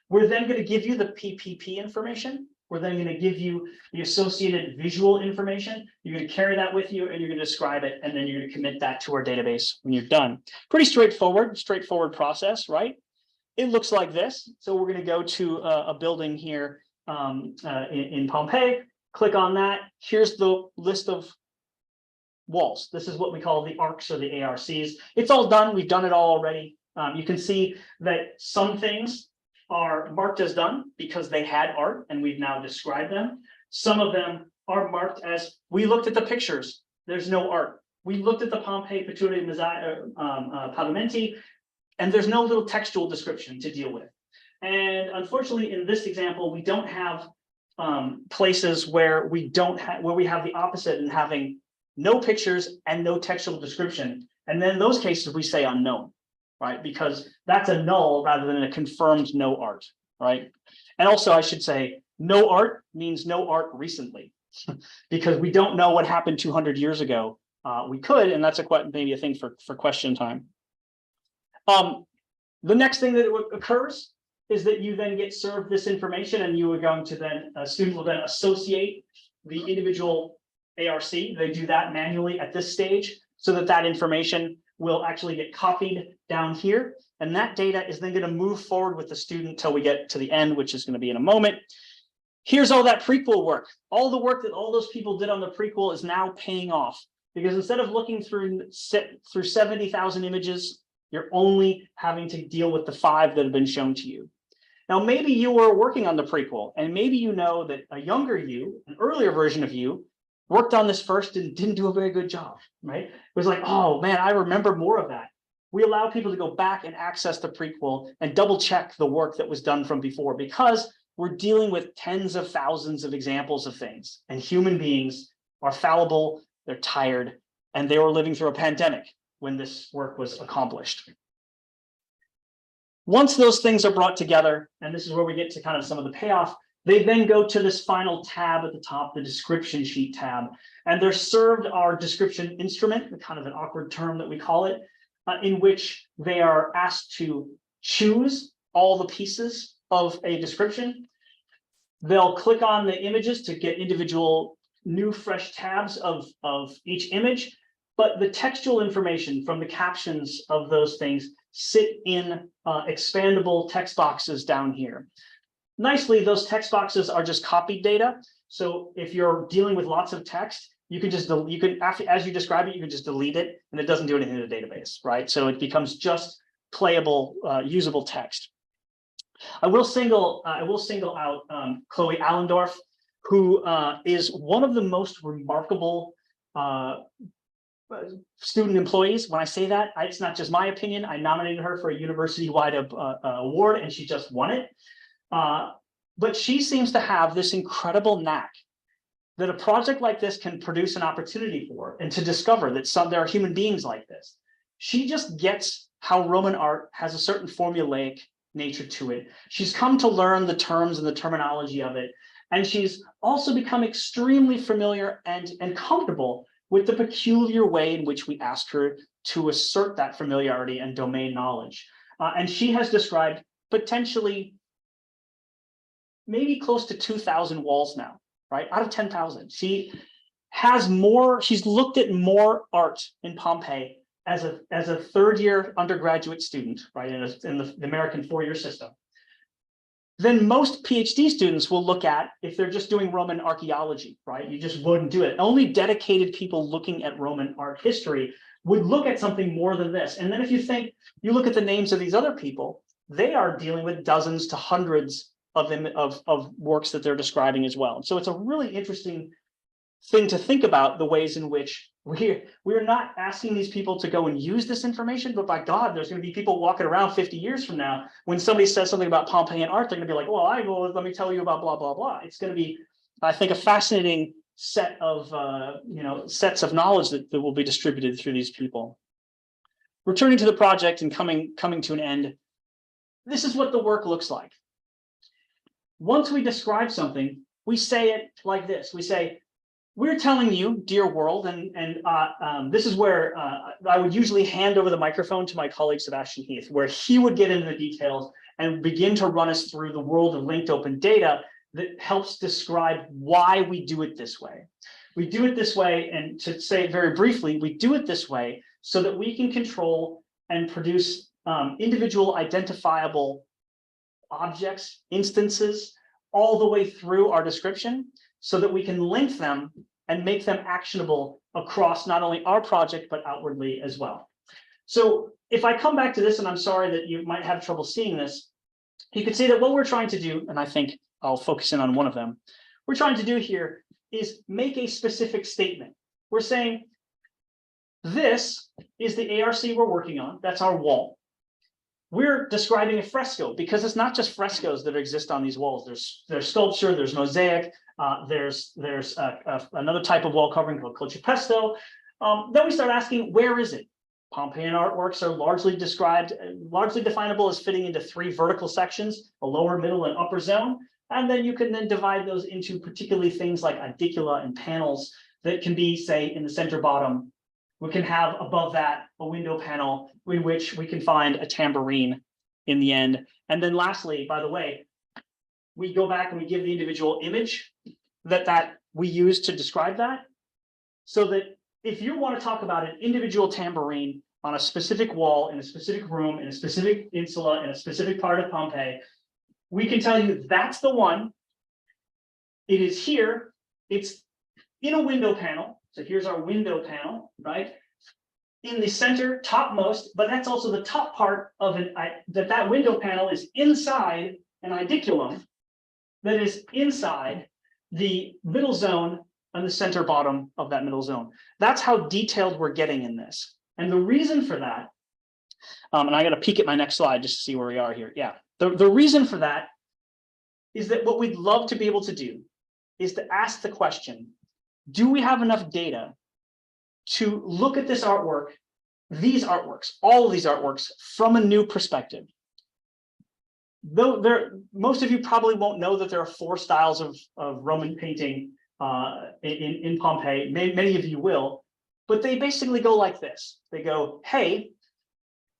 We're then going to give you the PPP information. We're then going to give you the associated visual information. You're going to carry that with you, and you're going to describe it, and then you're going to commit that to our database when you're done. Pretty straightforward process, right? It looks like this. So we're going to go to a building here in Pompeii. Click on that. Here's the list of walls. This is what we call the ARCs or the ARCs. It's all done. We've done it all already. You can see that some things are marked as done because they had art and we've now described them. Some of them are marked as we looked at the pictures. There's no art. We looked at the Pompeii Pavimenti, and there's no little textual description to deal with. And unfortunately, in this example, we don't have places where we have the opposite and having no pictures and no textual description. And then in those cases, we say unknown. Right, because that's a null rather than a confirmed no art, right? And also I should say no art means no art recently, because we don't know what happened 200 years ago. We could, and that's maybe a thing for question time. The next thing that occurs is that you then get served this information, and you are going to then, a student will then associate the individual ARC. They do that manually at this stage so that that information will actually get copied down here. And that data is then going to move forward with the student till we get to the end, which is going to be in a moment. Here's all that prequel work. All the work that all those people did on the prequel is now paying off, because instead of looking through 70,000 images, you're only having to deal with the 5 that have been shown to you. Now, maybe you were working on the prequel, and maybe you know that a younger you, an earlier version of you, worked on this first and didn't do a very good job, right? It was like, oh man, I remember more of that. We allow people to go back and access the prequel and double check the work that was done from before, because we're dealing with tens of thousands of examples of things, and human beings are fallible, they're tired, and they were living through a pandemic when this work was accomplished. Once those things are brought together, and this is where we get to kind of some of the payoff, they then go to this final tab at the top, the description sheet tab, and they're served our description instrument, kind of an awkward term that we call it, in which they are asked to choose all the pieces of a description. They'll click on the images to get individual new fresh tabs of each image, but the textual information from the captions of those things sit in expandable text boxes down here. Nicely, those text boxes are just copied data. So if you're dealing with lots of text, you can just, as you describe it, you can just delete it, and it doesn't do anything to the database, right? So it becomes just playable, usable text. I will single out Chloe Allendorf, who is one of the most remarkable student employees. When I say that, it's not just my opinion. I nominated her for a university-wide award, and she just won it. But she seems to have this incredible knack that a project like this can produce an opportunity for, and to discover that there are human beings like this. She just gets how Roman art has a certain formulaic nature to it. She's come to learn the terms and the terminology of it, and she's also become extremely familiar and comfortable with the peculiar way in which we ask her to assert that familiarity and domain knowledge. And she has described potentially maybe close to 2,000 walls now, right? Out of 10,000. She has more, she's looked at more art in Pompeii as a third-year undergraduate student, right, in the American four-year system, then most PhD students will look at if they're just doing Roman archaeology, right? You just wouldn't do it. Only dedicated people looking at Roman art history would look at something more than this. And then if you look at the names of these other people, they are dealing with dozens to hundreds of works that they're describing as well. So it's a really interesting thing to think about, the ways in which we're not asking these people to go and use this information, but by God, there's going to be people walking around 50 years from now, when somebody says something about Pompeian art, they're going to be like, well, let me tell you about blah, blah, blah. It's going to be, I think, a fascinating set of, sets of knowledge that will be distributed through these people. Returning to the project and coming to an end, this is what the work looks like. Once we describe something, we say it like this. We say, we're telling you, dear world, and this is where I would usually hand over the microphone to my colleague, Sebastian Heath, where he would get into the details and begin to run us through the world of linked open data that helps describe why we do it this way. We do it this way, and to say it very briefly, we do it this way so that we can control and produce individual identifiable objects, instances, all the way through our description, so that we can link them and make them actionable across not only our project, but outwardly as well. So if I come back to this, and I'm sorry that you might have trouble seeing this, you could say that what we're trying to do, and I think I'll focus in on one of them, we're trying to do here is make a specific statement. We're saying, this is the ARC we're working on, that's our wall. We're describing a fresco because it's not just frescoes that exist on these walls. There's sculpture, there's mosaic, there's another type of wall covering called Cochipesto. Then we start asking, where is it? Pompeian artworks are largely definable as fitting into 3 vertical sections, a lower, middle, and upper zone. And then you can then divide those into particularly things like edicula and panels that can be, say, in the center bottom. We can have above that a window panel in which we can find a tambourine in the end. And then lastly, by the way, we go back and we give the individual image that we use to describe that. So that if you want to talk about an individual tambourine on a specific wall, in a specific room, in a specific insula, in a specific part of Pompeii, we can tell you that's the one. It is here. It's in a window panel. So here's our window panel, right? In the center, topmost, but that's also the top part of that window panel is inside an idiculum that is inside the middle zone and the center bottom of that middle zone. That's how detailed we're getting in this. And the reason for that, and I got to peek at my next slide just to see where we are here. Yeah, the reason for that is that what we'd love to be able to do is to ask the question, do we have enough data to look at this artwork, these artworks, all of these artworks from a new perspective? Though most of you probably won't know that there are 4 styles of Roman painting in Pompeii. Many of you will, but they basically go like this. They go, hey,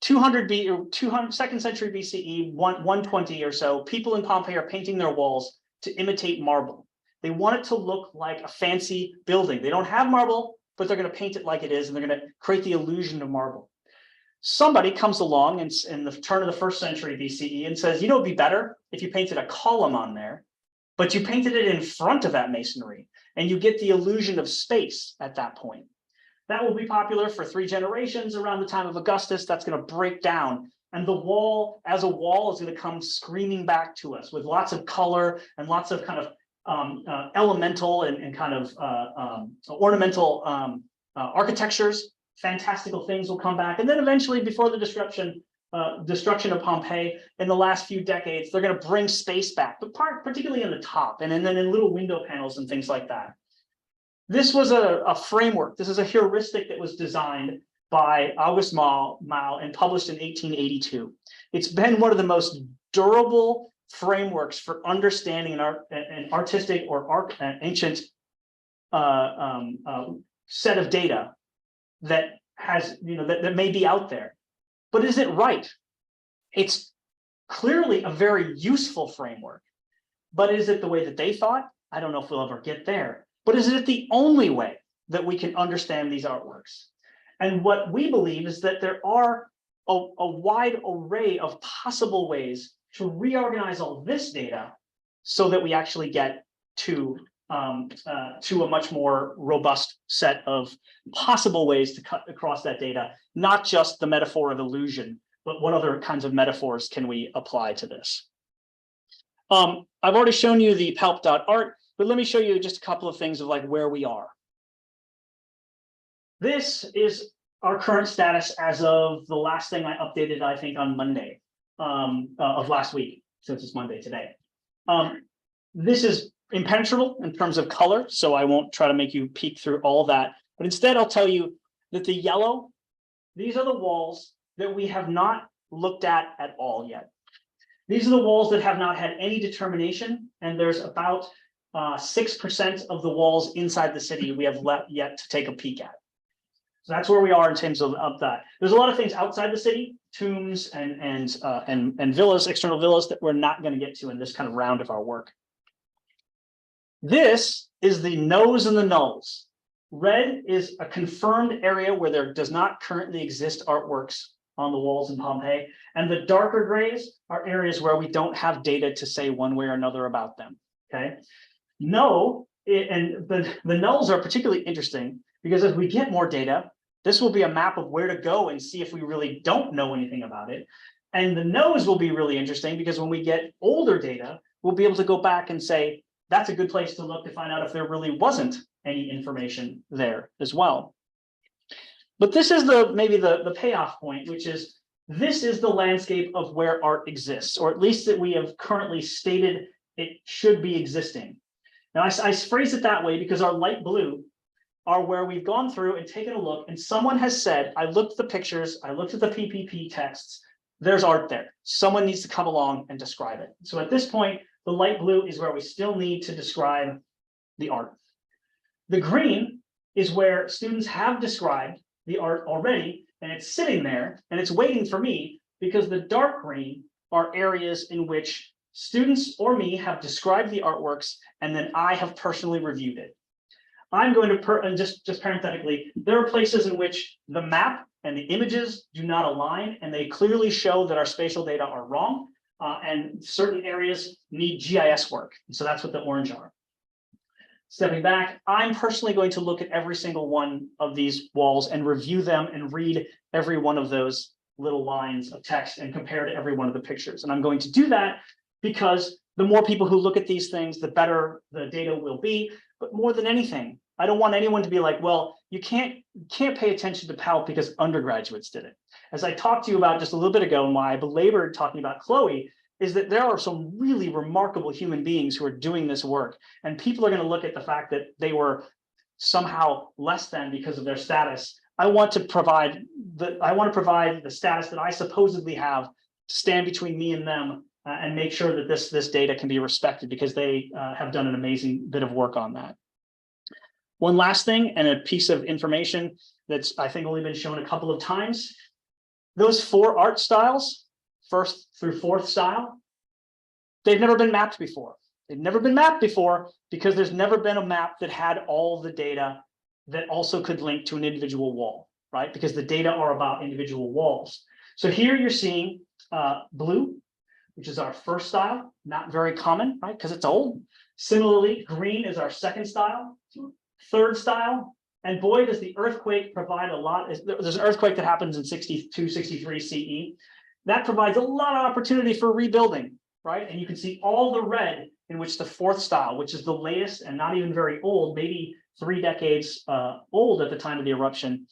2nd century BCE, 120 or so, people in Pompeii are painting their walls to imitate marble. They want it to look like a fancy building. They don't have marble, but they're going to paint it like it is, and they're going to create the illusion of marble. Somebody comes along in the turn of the 1st century BCE and says, you know, it'd be better if you painted a column on there, but you painted it in front of that masonry, and you get the illusion of space at that point. That will be popular for 3 generations around the time of Augustus. That's going to break down. And the wall, as a wall, is going to come screaming back to us with lots of color and lots of kind of elemental and kind of ornamental architectures. Fantastical things will come back. And then eventually, before the destruction of Pompeii in the last few decades, they're going to bring space back, but particularly in the top and then in little window panels and things like that. This was a framework. This is a heuristic that was designed by August Mal and published in 1882. It's been one of the most durable frameworks for understanding an artistic or ancient set of data that has, that may be out there. But is it right? It's clearly a very useful framework. But is it the way that they thought? I don't know if we'll ever get there. But is it the only way that we can understand these artworks? And what we believe is that there are a wide array of possible ways to reorganize all this data so that we actually get to a much more robust set of possible ways to cut across that data, not just the metaphor of illusion, but what other kinds of metaphors can we apply to this? I've already shown you the palp.art, but let me show you just a couple of things of like where we are. This is our current status as of the last thing I updated, I think, on Monday of last week, since it's Monday today. This is impenetrable in terms of color, so I won't try to make you peek through all that. But instead, I'll tell you that the yellow, these are the walls that we have not looked at all yet. These are the walls that have not had any determination, and there's about 6% of the walls inside the city we have yet to take a peek at. So that's where we are in terms of that. There's a lot of things outside the city, tombs and villas, external villas, that we're not going to get to in this kind of round of our work. This is the no's and the nulls. Red is a confirmed area where there does not currently exist artworks on the walls in Pompeii, and the darker grays are areas where we don't have data to say one way or another about them. Okay, no, and the nulls are particularly interesting because as we get more data, this will be a map of where to go and see if we really don't know anything about it. And the no's will be really interesting because when we get older data, we'll be able to go back and say, that's a good place to look to find out if there really wasn't any information there as well. But this is maybe the payoff point, which is this is the landscape of where art exists, or at least that we have currently stated it should be existing. Now, I phrase it that way because our light blue are where we've gone through and taken a look, and someone has said, I looked at the pictures, I looked at the PPP texts, there's art there. Someone needs to come along and describe it. So at this point, the light blue is where we still need to describe the art. The green is where students have described the art already, and it's sitting there and it's waiting for me, because the dark green are areas in which students or me have described the artworks and then I have personally reviewed it. I'm going to, and just parenthetically, there are places in which the map and the images do not align, and they clearly show that our spatial data are wrong, and certain areas need GIS work. And so that's what the orange are. Stepping back, I'm personally going to look at every single one of these walls and review them and read every one of those little lines of text and compare to every one of the pictures. And I'm going to do that because the more people who look at these things, the better the data will be. But more than anything, I don't want anyone to be like, well, you can't pay attention to PALP because undergraduates did it. As I talked to you about just a little bit ago, and why I belabored talking about Chloe, is that there are some really remarkable human beings who are doing this work. And people are going to look at the fact that they were somehow less than because of their status. I want to provide the status that I supposedly have to stand between me and them and make sure that this data can be respected, because they have done an amazing bit of work on that. One last thing, and a piece of information that's I think only been shown a couple of times. Those 4 art styles, first through 4th style, they've never been mapped before. They've never been mapped before because there's never been a map that had all the data that also could link to an individual wall, right? Because the data are about individual walls. So here you're seeing blue, which is our first style, not very common, right? Because it's old. Similarly, green is our 2nd style, 3rd style, and boy, does the earthquake provide a lot. There's an earthquake that happens in 62, 63 CE. That provides a lot of opportunity for rebuilding, right? And you can see all the red in which the 4th style, which is the latest and not even very old, maybe 3 decades old at the time of the eruption,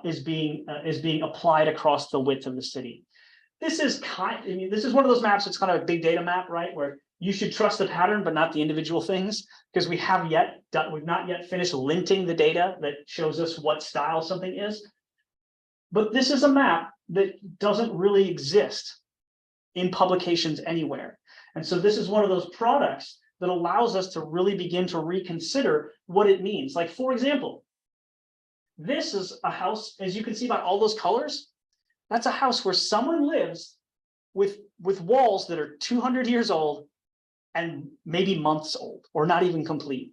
is being applied across the width of the city. This is this is one of those maps that's kind of a big data map, right? Where you should trust the pattern, but not the individual things, because we've not yet finished linting the data that shows us what style something is. But this is a map that doesn't really exist in publications anywhere. And so this is one of those products that allows us to really begin to reconsider what it means. Like, for example, this is a house, as you can see by all those colors, that's a house where someone lives with walls that are 200 years old and maybe months old, or not even complete.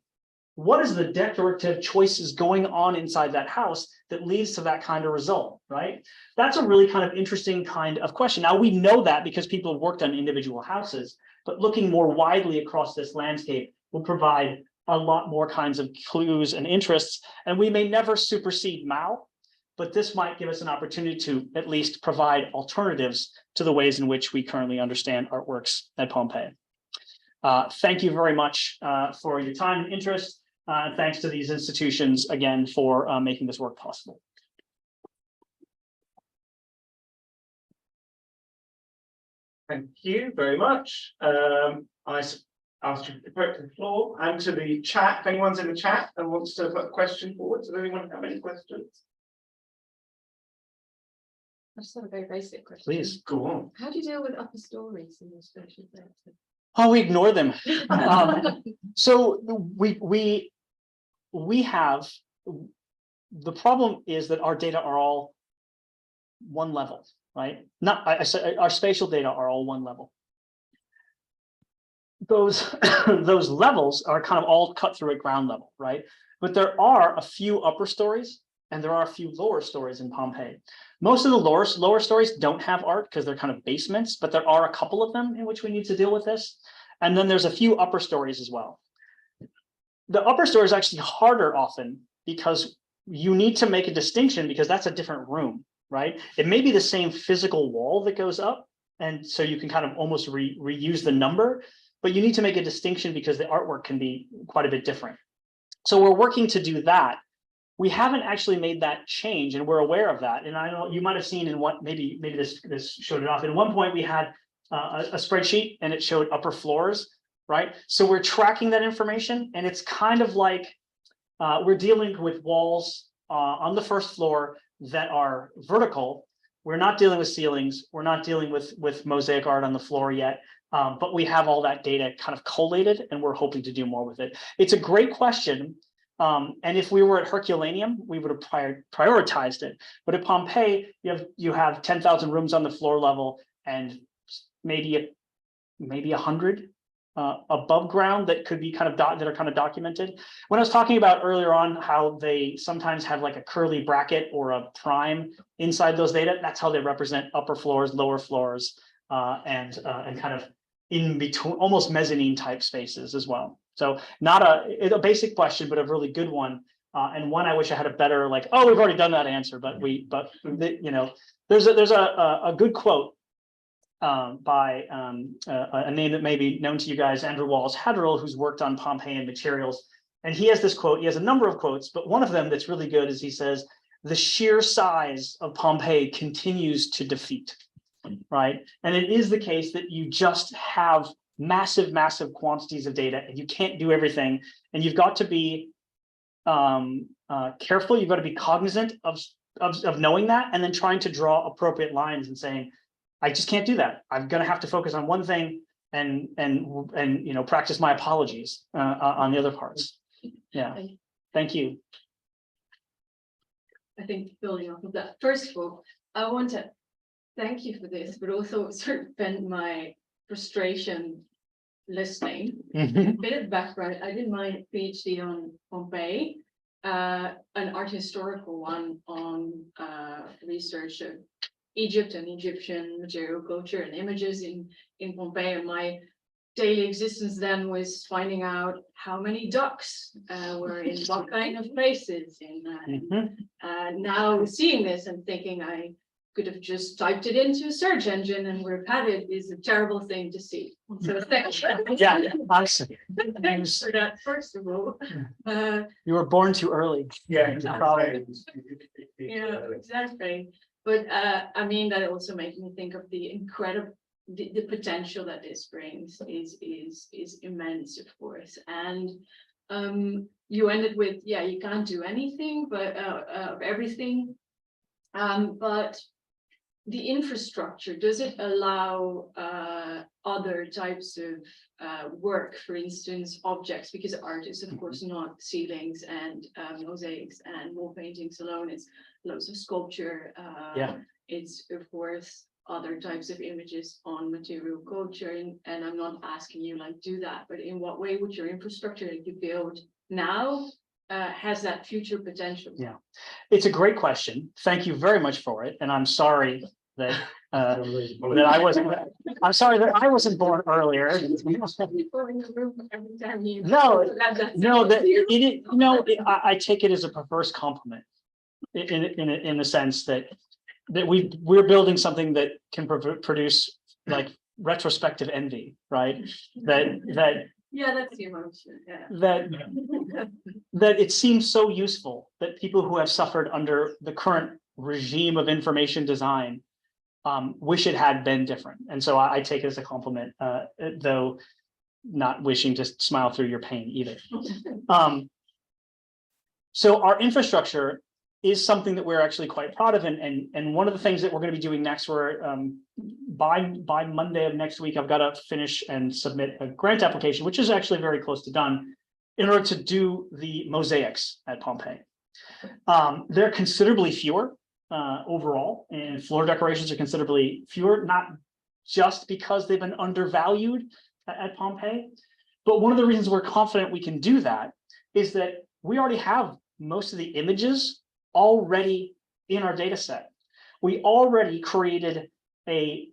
what is the decorative choices going on inside that house that leads to that kind of result, right? That's a really kind of interesting kind of question. Now we know that because people have worked on individual houses, but looking more widely across this landscape will provide a lot more kinds of clues and interests. And we may never supersede Mao, but this might give us an opportunity to at least provide alternatives to the ways in which we currently understand artworks at Pompeii. Thank you very much for your time and interest. Thanks to these institutions again for making this work possible. Thank you very much. I'll put it to the floor and to the chat. If anyone's in the chat and wants to put a question forward, does anyone have any questions? I just have a very basic question. Please. Go on. How do you deal with upper stories in your spatial data? Oh, we ignore them. So we have, the problem is that our data are all one level, right? Not, I say our spatial data are all one level. Those those levels are kind of all cut through at ground level, right? But there are a few upper stories and there are a few lower stories in Pompeii. Most of the lower stories don't have art because they're kind of basements, but there are a couple of them in which we need to deal with this. And then there's a few upper stories as well. The upper story is actually harder often because you need to make a distinction because that's a different room, right? It may be the same physical wall that goes up. And so you can kind of almost reuse the number, but you need to make a distinction because the artwork can be quite a bit different. So we're working to do that. We haven't actually made that change and we're aware of that. And I know you might have seen in what, maybe this showed it off. At one point we had a spreadsheet and it showed upper floors, right? So we're tracking that information and it's kind of like we're dealing with walls on the first floor that are vertical. We're not dealing with ceilings. We're not dealing with mosaic art on the floor yet. But we have all that data kind of collated and we're hoping to do more with it. It's a great question. And if we were at Herculaneum, we would have prioritized it. But at Pompeii, you have 10,000 rooms on the floor level and maybe 100 above ground that could be kind of that are kind of documented. When I was talking about earlier on how they sometimes have like a curly bracket or a prime inside those data, that's how they represent upper floors, lower floors, and kind of in between, almost mezzanine type spaces as well. So not a basic question, but a really good one, and one I wish I had a better like. Oh, we've already done that answer, but you know, there's a good quote by a name that may be known to you guys, Andrew Wallace-Hadrill, who's worked on Pompeian materials, and he has this quote. He has a number of quotes, but one of them that's really good is he says, "The sheer size of Pompeii continues to defeat." Right, and it is the case that you just have massive quantities of data and you can't do everything, and you've got to be careful. You've got to be cognizant of knowing that and then trying to draw appropriate lines and saying, I just can't do that. I'm going to have to focus on one thing and you know, practice my apologies on the other parts. Yeah, thank you. I think building off of that, first of all, I want to thank you for this, but also sort of vent my frustration listening. A bit of background. I did my PhD on Pompeii, an art historical one on research of Egypt and Egyptian material culture and images in Pompeii. And my daily existence then was finding out how many ducks were in what kind of places. Now seeing this and thinking I could have just typed it into a search engine and would have had it is a terrible thing to see. So thank you. Yeah, honestly. Thanks for that, first of all. You were born too early. Yeah, exactly. Yeah, exactly. But I mean, that also makes me think of the incredible, the potential that this brings is immense, of course. And you ended with, yeah, you can't do anything, but of everything. But the infrastructure, does it allow other types of work, for instance, objects, because art is of course not ceilings and mosaics and wall paintings alone, it's loads of sculpture. Yeah. It's of course other types of images on material culture. And I'm not asking you like do that, but in what way would your infrastructure that you build now has that future potential? Yeah, it's a great question. Thank you very much for it. And I'm sorry that that I wasn't. I'm sorry that I wasn't born earlier. People in the room every time you. No, no, that you. it, I take it as a perverse compliment in the sense that we're building something that can produce like retrospective envy, right? That Yeah, that's the emotion. Yeah. that it seems so useful that people who have suffered under the current regime of information design wish it had been different. And so I take it as a compliment, though not wishing to smile through your pain either. So our infrastructure is something that we're actually quite proud of. And one of the things that we're going to be doing next, by Monday of next week, I've got to finish and submit a grant application, which is actually very close to done, in order to do the mosaics at Pompeii. They're considerably fewer overall, and floor decorations are considerably fewer, not just because they've been undervalued at Pompeii, but one of the reasons we're confident we can do that is that we already have most of the images already in our data set. We already created a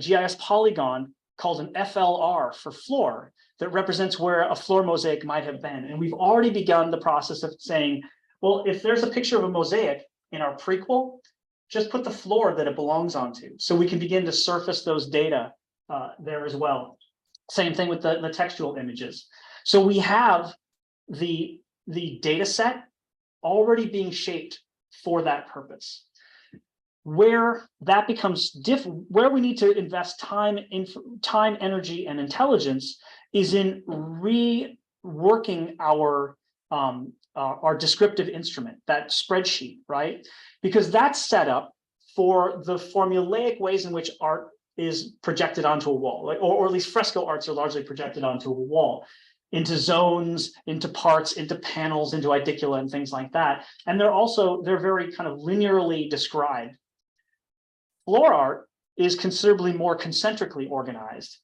GIS polygon called an FLR for floor that represents where a floor mosaic might have been. And we've already begun the process of saying, well, if there's a picture of a mosaic in our prequel, just put the floor that it belongs onto. So we can begin to surface those data there as well. Same thing with the textual images. So we have the data set already being shaped for that purpose. Where that becomes different, where we need to invest time, energy, and intelligence is in reworking our descriptive instrument, that spreadsheet, right? Because that's set up for the formulaic ways in which art is projected onto a wall, like, or at least fresco arts are largely projected onto a wall, into zones, into parts, into panels, into idicula and things like that. And they're very kind of linearly described. Floor art is considerably more concentrically organized.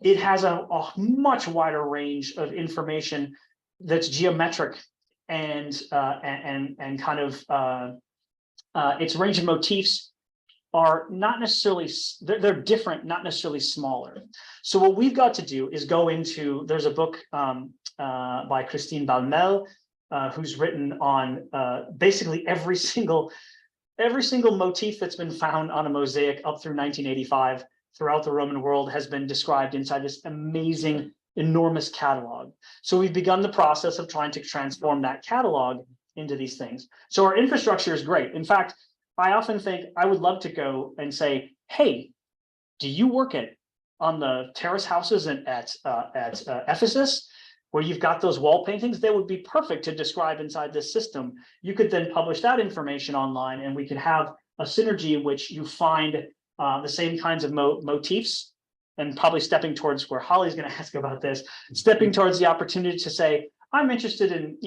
It has a much wider range of information that's geometric and kind of its range of motifs are not necessarily, they're different, not necessarily smaller. So what we've got to do is go into, there's a book by Christine Balmel, who's written on basically every single motif that's been found on a mosaic up through 1985 throughout the Roman world has been described inside this amazing, enormous catalog. So we've begun the process of trying to transform that catalog into these things. So our infrastructure is great. In fact, I often think I would love to go and say, hey, do you work on the terrace houses at Ephesus, where you've got those wall paintings? They would be perfect to describe inside this system. You could then publish that information online, and we could have a synergy in which you find the same kinds of motifs, and probably stepping towards where Holly's going to ask about this, stepping towards the opportunity to say, I'm interested in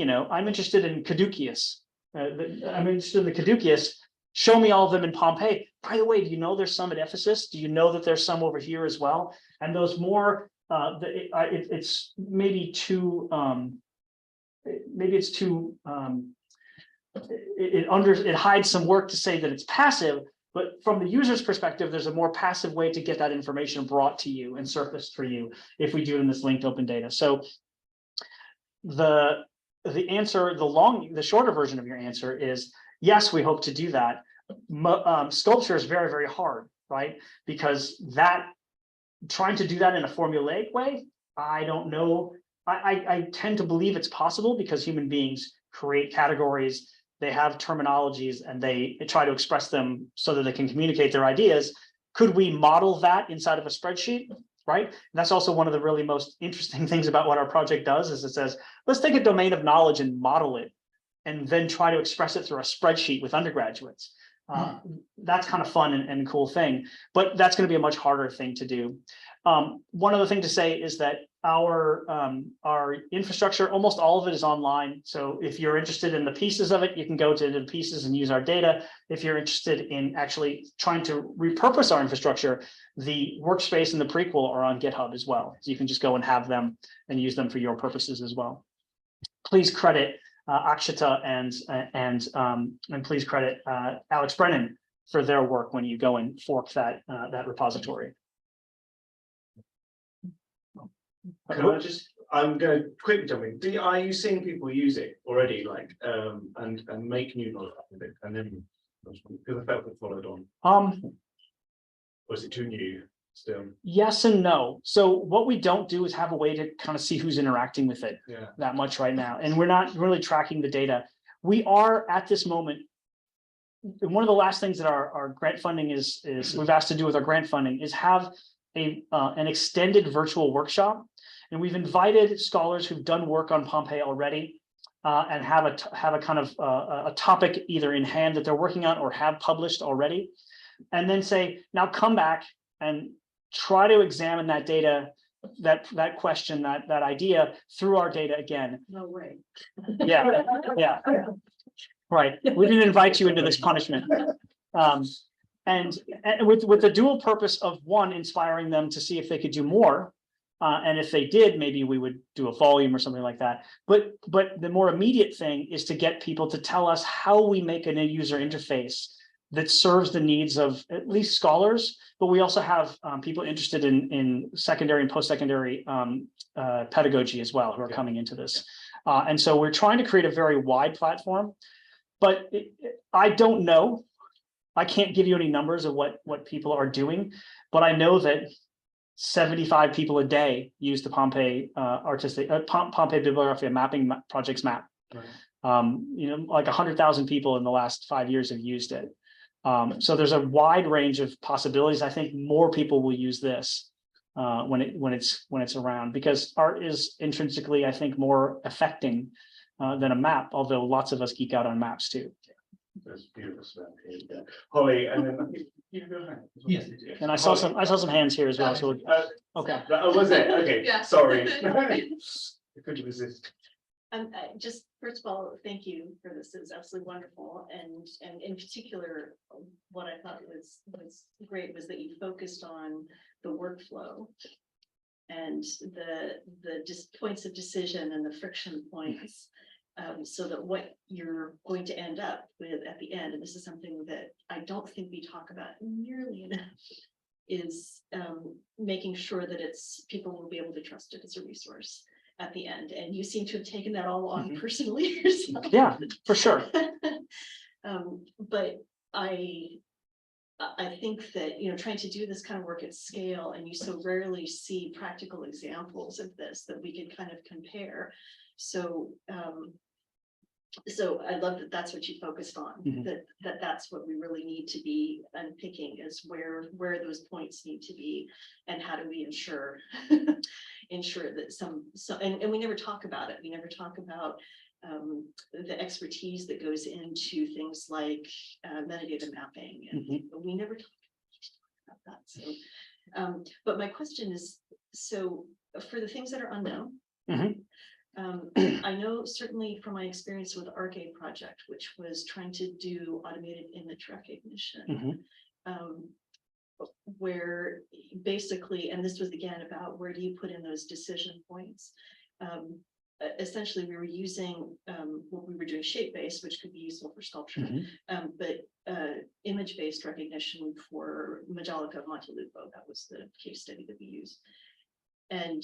Caduceus. I'm interested in the Caduceus. Show me all of them in Pompeii. By the way, do you know there's some at Ephesus? Do you know that there's some over here as well? And those more, it's maybe too, it hides some work to say that it's passive, but from the user's perspective, there's a more passive way to get that information brought to you and surfaced for you if we do it in this linked open data. So the answer, the shorter version of your answer is yes, we hope to do that. Sculpture is very, very hard, right? Because trying to do that in a formulaic way, I don't know. I tend to believe it's possible because human beings create categories, they have terminologies, and they try to express them so that they can communicate their ideas. Could we model that inside of a spreadsheet? Right? And that's also one of the really most interesting things about what our project does is it says, let's take a domain of knowledge and model it, and then try to express it through a spreadsheet with undergraduates. That's kind of fun and cool thing, but that's going to be a much harder thing to do. One other thing to say is that our infrastructure, almost all of it is online. So if you're interested in the pieces of it, you can go to the pieces and use our data. If you're interested in actually trying to repurpose our infrastructure, the workspace and the prequel are on GitHub as well. So you can just go and have them and use them for your purposes as well. Please credit Akshita and please credit Alex Brennan for their work when you go and fork that repository. I'm going to quickly jump in. Are you seeing people use it already, like, and make new knowledge with it, and then because I felt it followed on? Or is it too new still? Yes and no. So what we don't do is have a way to kind of see who's interacting with it that much right now, and we're not really tracking the data. We are at this moment. One of the last things that our grant funding is we've asked to do with our grant funding is have an extended virtual workshop. And we've invited scholars who've done work on Pompeii already and have a kind of a topic either in hand that they're working on or have published already. And then say, now come back and try to examine that data, that question, that idea through our data again. No way. Yeah, yeah. Right. We didn't invite you into this punishment. And with the dual purpose of one, inspiring them to see if they could do more. And if they did, maybe we would do a volume or something like that. But the more immediate thing is to get people to tell us how we make a user interface that serves the needs of at least scholars, but we also have people interested in secondary and post-secondary pedagogy as well who are coming into this. And so we're trying to create a very wide platform, but I don't know. I can't give you any numbers of what people are doing, but I know that 75 people a day use the Pompeii Pompeii Bibliographia Mapping Project's map. Right. Like 100,000 people in the last 5 years have used it. So there's a wide range of possibilities. I think more people will use this when it's around, because art is intrinsically, I think, more affecting than a map. Although lots of us geek out on maps too. That's beautiful. Holly, and then you go ahead. Yes. And I saw some hands here as well. So okay. Was it? Okay. Yeah. Sorry. I couldn't resist. Just first of all, thank you for this. It was absolutely wonderful, and in particular, what I thought was great was that you focused on the workflow and the points of decision and the friction points. So that what you're going to end up with at the end, and this is something that I don't think we talk about nearly enough, is making sure that people will be able to trust it as a resource at the end. And you seem to have taken that all on personally yourself. Yeah, for sure. But I think that, trying to do this kind of work at scale, and you so rarely see practical examples of this that we can kind of compare. So I love that that's what you focused on, that's what we really need to be unpicking, is where those points need to be, and how do we ensure that and we never talk about it. We never talk about the expertise that goes into things like metadata mapping, and we never talk about that. So, but my question is, so for the things that are unknown, I know certainly from my experience with the ArcA project, which was trying to do automated image recognition, where basically, and this was again about where do you put in those decision points. Essentially, we were using what we were doing shape-based, which could be useful for sculpture, but image-based recognition for Majolica Montelupo. That was the case study that we used. And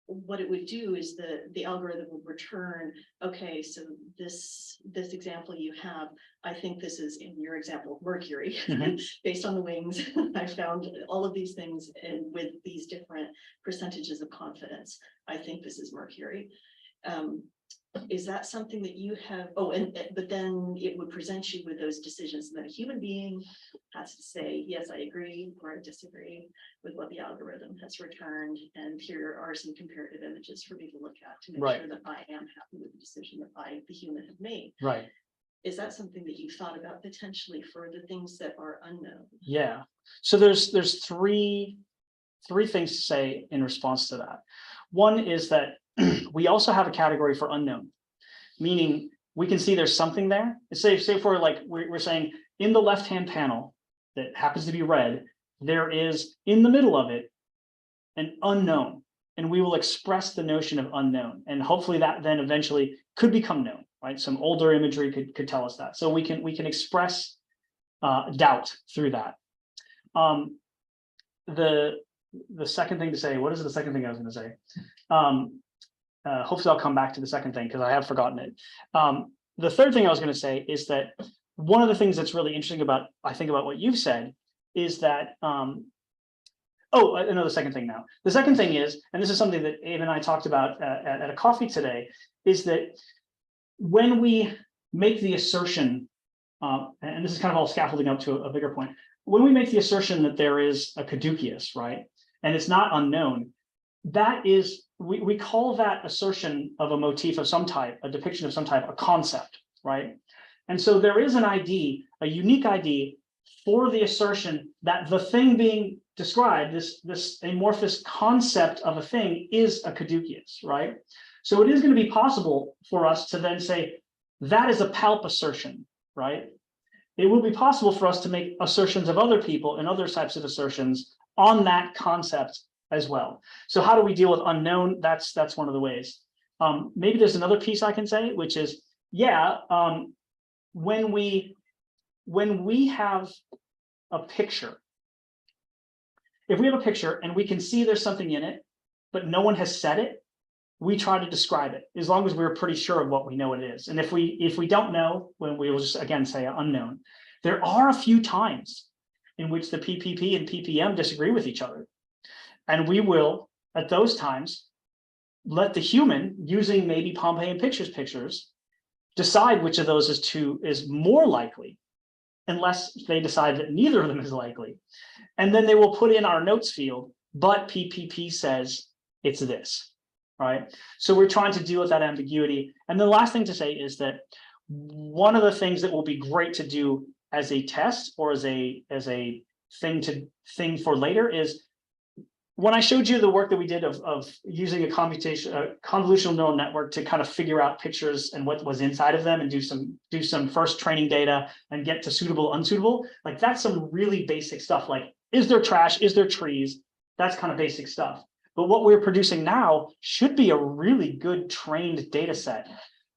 what it would do is the algorithm would return, okay, so this example you have, I think this is, in your example, Mercury, based on the wings. I found all of these things, and with these different percentages of confidence, I think this is Mercury. Is that something that you have? But then it would present you with those decisions, and then a human being has to say, yes, I agree, or I disagree with what the algorithm has returned, and here are some comparative images for me to look at to make sure that I am happy with the decision that the human have made. Right. Is that something that you've thought about potentially for the things that are unknown? Yeah. So there's three things to say in response to that. One is that we also have a category for unknown, meaning we can see there's something there. Say for like, we're saying in the left-hand panel that happens to be red, there is in the middle of it an unknown, and we will express the notion of unknown. And hopefully that then eventually could become known, right? Some older imagery could tell us that. So we can express doubt through that. The second thing to say, what is the second thing I was going to say? Hopefully I'll come back to the second thing because I have forgotten it. The third thing I was going to say is that one of the things that's really interesting about, I think, about what you've said is that, oh, I know the second thing now. The second thing is, and this is something that Abe and I talked about at a coffee today, is that when we make the assertion, and this is kind of all scaffolding up to a bigger point, when we make the assertion that there is a caduceus, right, and it's not unknown, that is, we call that assertion of a motif of some type, a depiction of some type, a concept, right? And so there is an ID, a unique ID for the assertion that the thing being described, this amorphous concept of a thing, is a caduceus, right? So it is going to be possible for us to then say that is a PALP assertion, right? It will be possible for us to make assertions of other people and other types of assertions on that concept as well. So how do we deal with unknown? That's one of the ways. Maybe there's another piece I can say, which is, yeah, when we have a picture, if we have a picture and we can see there's something in it, but no one has said it, we try to describe it as long as we're pretty sure of what we know it is. And if we don't know, when we will just again say unknown. There are a few times in which the PPP and PPM disagree with each other. And we will, at those times, let the human, using maybe Pompeian pictures, decide which of those is more likely, unless they decide that neither of them is likely. And then they will put in our notes field, but PPP says it's this, right? So we're trying to deal with that ambiguity. And the last thing to say is that one of the things that will be great to do as a test or as a thing for later is, when I showed you the work that we did of using a convolutional neural network to kind of figure out pictures and what was inside of them and do some first training data and get to suitable, unsuitable, like that's some really basic stuff. Like, is there trash? Is there trees? That's kind of basic stuff. But what we're producing now should be a really good trained data set,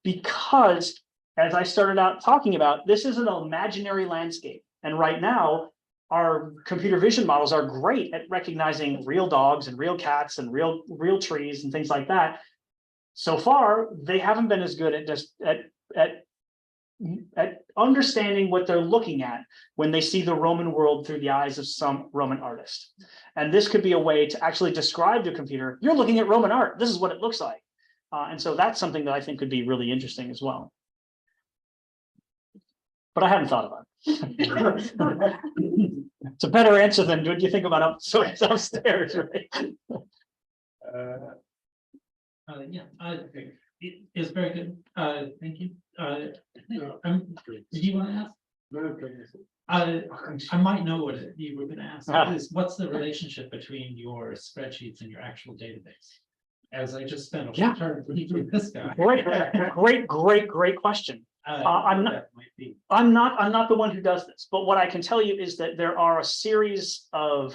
because as I started out talking about, this is an imaginary landscape. And right now, our computer vision models are great at recognizing real dogs and real cats and real trees and things like that. So far, they haven't been as good at understanding what they're looking at when they see the Roman world through the eyes of some Roman artist. And this could be a way to actually describe to a computer, you're looking at Roman art, this is what it looks like. And so that's something that I think could be really interesting as well. But I hadn't thought about it. It's a better answer than what you think about upstairs, right? It's very good. Thank you. Did you want to ask? No, I might know what you were going to ask. Ah. What's the relationship between your spreadsheets and your actual database? As I just spent a Yeah. turn reading this guy. Great question. I'm not the one who does this, but what I can tell you is that there are a series of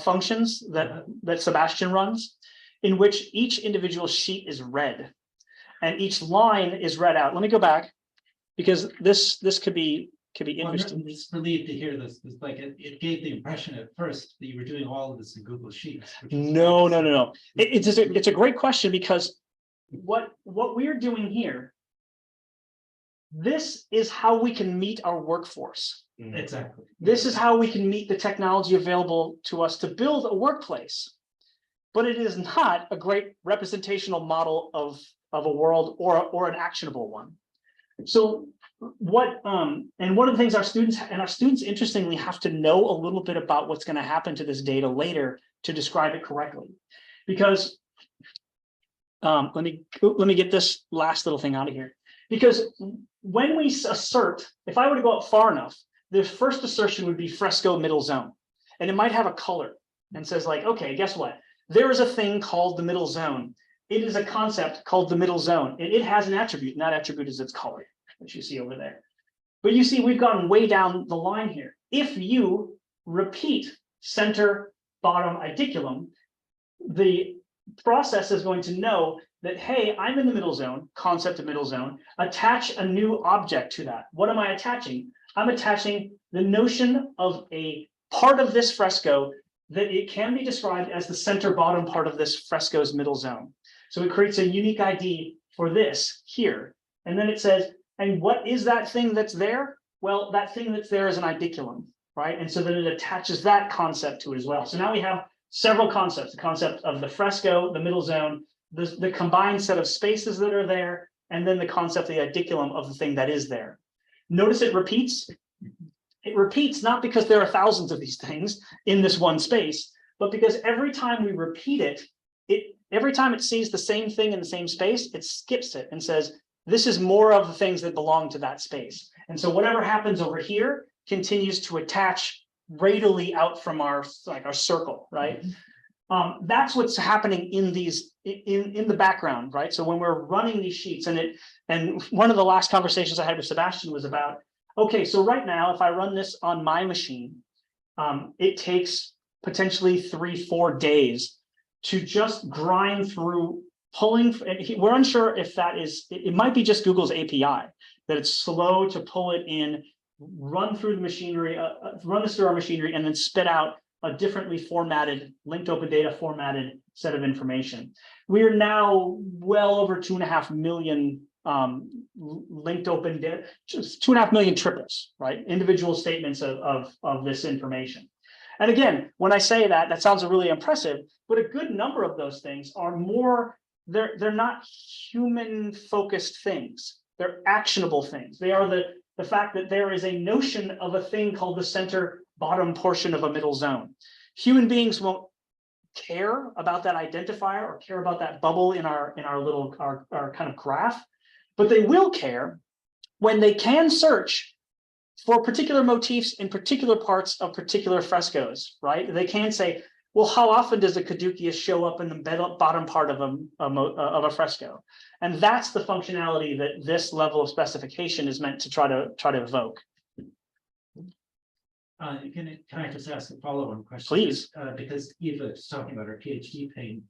functions that Sebastian runs, in which each individual sheet is read, and each line is read out. Let me go back, because this could be interesting. I'm just relieved to hear this. It's like it gave the impression at first that you were doing all of this in Google Sheets. No. It's a great question, because what we're doing here, this is how we can meet our workforce. Exactly. This is how we can meet the technology available to us to build a workplace. But it is not a great representational model of a world or an actionable one. So and one of the things our students interestingly have to know a little bit about what's going to happen to this data later to describe it correctly. Because let me get this last little thing out of here. Because when we assert, if I were to go up far enough, the first assertion would be fresco middle zone. And it might have a color and says like, okay, guess what? there is a thing called the middle zone. It is a concept called the middle zone, and it has an attribute, and that attribute is its color, which you see over there. But you see, we've gotten way down the line here. If you repeat center, bottom, idiculum, the process is going to know that, hey, I'm in the middle zone, concept of middle zone, attach a new object to that. What am I attaching? I'm attaching the notion of a part of this fresco that it can be described as the center bottom part of this fresco's middle zone. So it creates a unique ID for this here. And then it says, and what is that thing that's there? Well, that thing that's there is an idiculum, right? And so then it attaches that concept to it as well. So now we have several concepts, the concept of the fresco, the middle zone, the combined set of spaces that are there, and then the concept, the idiculum of the thing that is there. Notice it repeats. It repeats not because there are thousands of these things in this one space, but because every time we repeat it, every time it sees the same thing in the same space, it skips it and says, this is more of the things that belong to that space. And so whatever happens over here continues to attach radially out from our circle, right? That's what's happening in these in the background, right? So when we're running these sheets, and one of the last conversations I had with Sebastian was about, okay, so right now, if I run this on my machine, it takes potentially 3-4 days to just grind through pulling. We're unsure if that is, it might be just Google's API, that it's slow to pull it in, run through the machinery, run this through our machinery, and then spit out a differently formatted, linked open data formatted set of information. We are now well over 2.5 million linked open data, just 2.5 million triples, right? Individual statements of this information. And again, when I say that, that sounds really impressive, but a good number of those things are more, they're not human focused things. They're actionable things. They are the fact that there is a notion of a thing called the center bottom portion of a middle zone. Human beings won't care about that identifier or care about that bubble in our little kind of graph, but they will care when they can search for particular motifs in particular parts of particular frescoes, right? They can say, well, how often does a caduceus show up in the bottom part of a fresco? And that's the functionality that this level of specification is meant to try to evoke. Can I just ask a follow-on question? Please. Because Eva is talking about her PhD pain.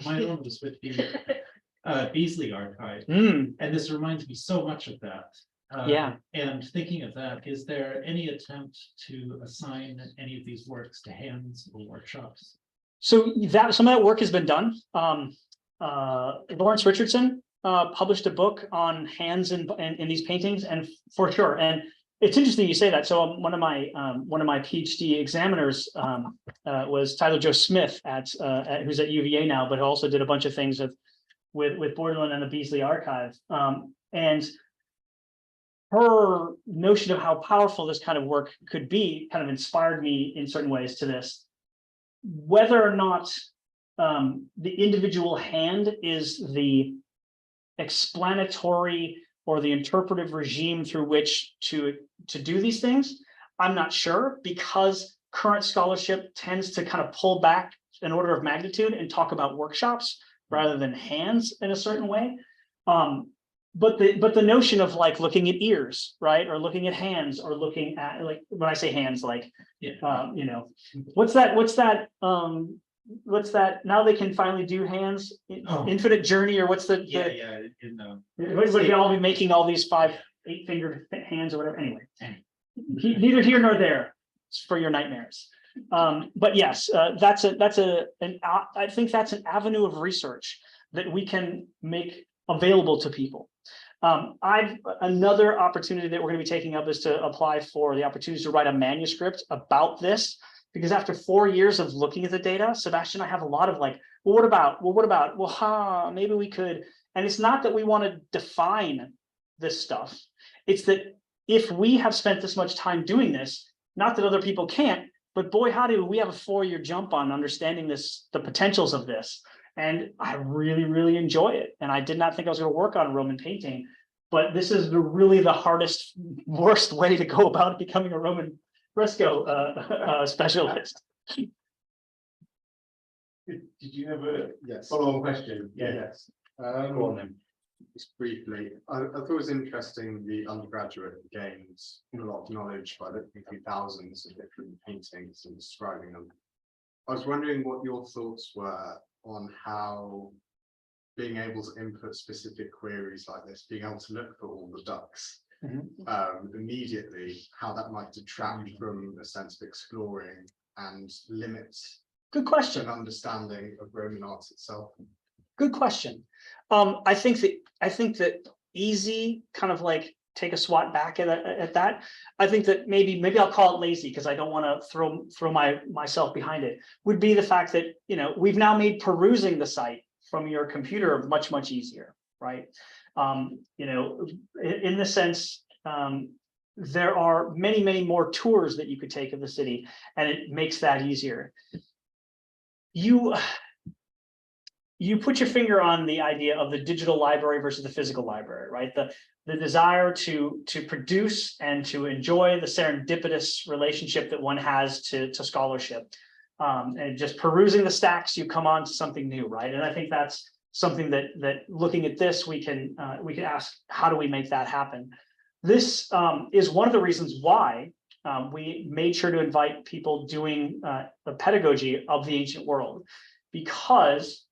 My own was with the Beasley archive, and this reminds me so much of that. Yeah. And thinking of that, is there any attempt to assign any of these works to hands or workshops? So that some of that work has been done. Lawrence Richardson published a book on hands in these paintings, and for sure. And it's interesting you say that. So one of my PhD examiners was Tyler Joe Smith who's at UVA now, but also did a bunch of things with Borderland and the Beasley archive. And her notion of how powerful this kind of work could be kind of inspired me in certain ways to this. Whether or not the individual hand is the explanatory or the interpretive regime through which to do these things, I'm not sure, because current scholarship tends to kind of pull back an order of magnitude and talk about workshops rather than hands in a certain way. But the notion of like looking at ears, right, or looking at hands, or looking at, like, when I say hands, like, yeah. you know, what's that? Now they can finally do hands, infinite journey, or what's the what would all be making all these 5-8 fingered hands or whatever. Anyway, neither here nor there. It's for your nightmares. But yes, I think that's an avenue of research that we can make available to people. Another opportunity that we're going to be taking up is to apply for the opportunity to write a manuscript about this, because after 4 years of looking at the data, Sebastian and I have a lot of like, well, what about? Well, maybe we could. And it's not that we want to define this stuff. It's that if we have spent this much time doing this, not that other people can't, but boy, howdy, we have a 4-year jump on understanding this, the potentials of this. And I really, really enjoy it. And I did not think I was going to work on a Roman painting, but this is really the hardest, worst way to go about becoming a Roman fresco specialist. Did you have a Yes. follow-on question? Yes. Go on then. Just briefly, I thought it was interesting the undergraduate gained a lot of knowledge by looking through thousands of different paintings and describing them. I was wondering what your thoughts were on how being able to input specific queries like this, being able to look for all the ducks immediately, how that might detract from a sense of exploring and limit Good question. an understanding of Roman art itself. Good question. I think that easy kind of like take a swat back at that. I think that maybe I'll call it lazy because I don't want to throw myself behind it. Would be the fact that we've now made perusing the site from your computer much easier, right? In the sense, there are many more tours that you could take of the city, and it makes that easier. You put your finger on the idea of the digital library versus the physical library, right? The desire to produce and to enjoy the serendipitous relationship that one has to scholarship. And just perusing the stacks, you come on to something new, right? And I think that's something that looking at this, we can ask, how do we make that happen? This is one of the reasons why we made sure to invite people doing the pedagogy of the ancient world, because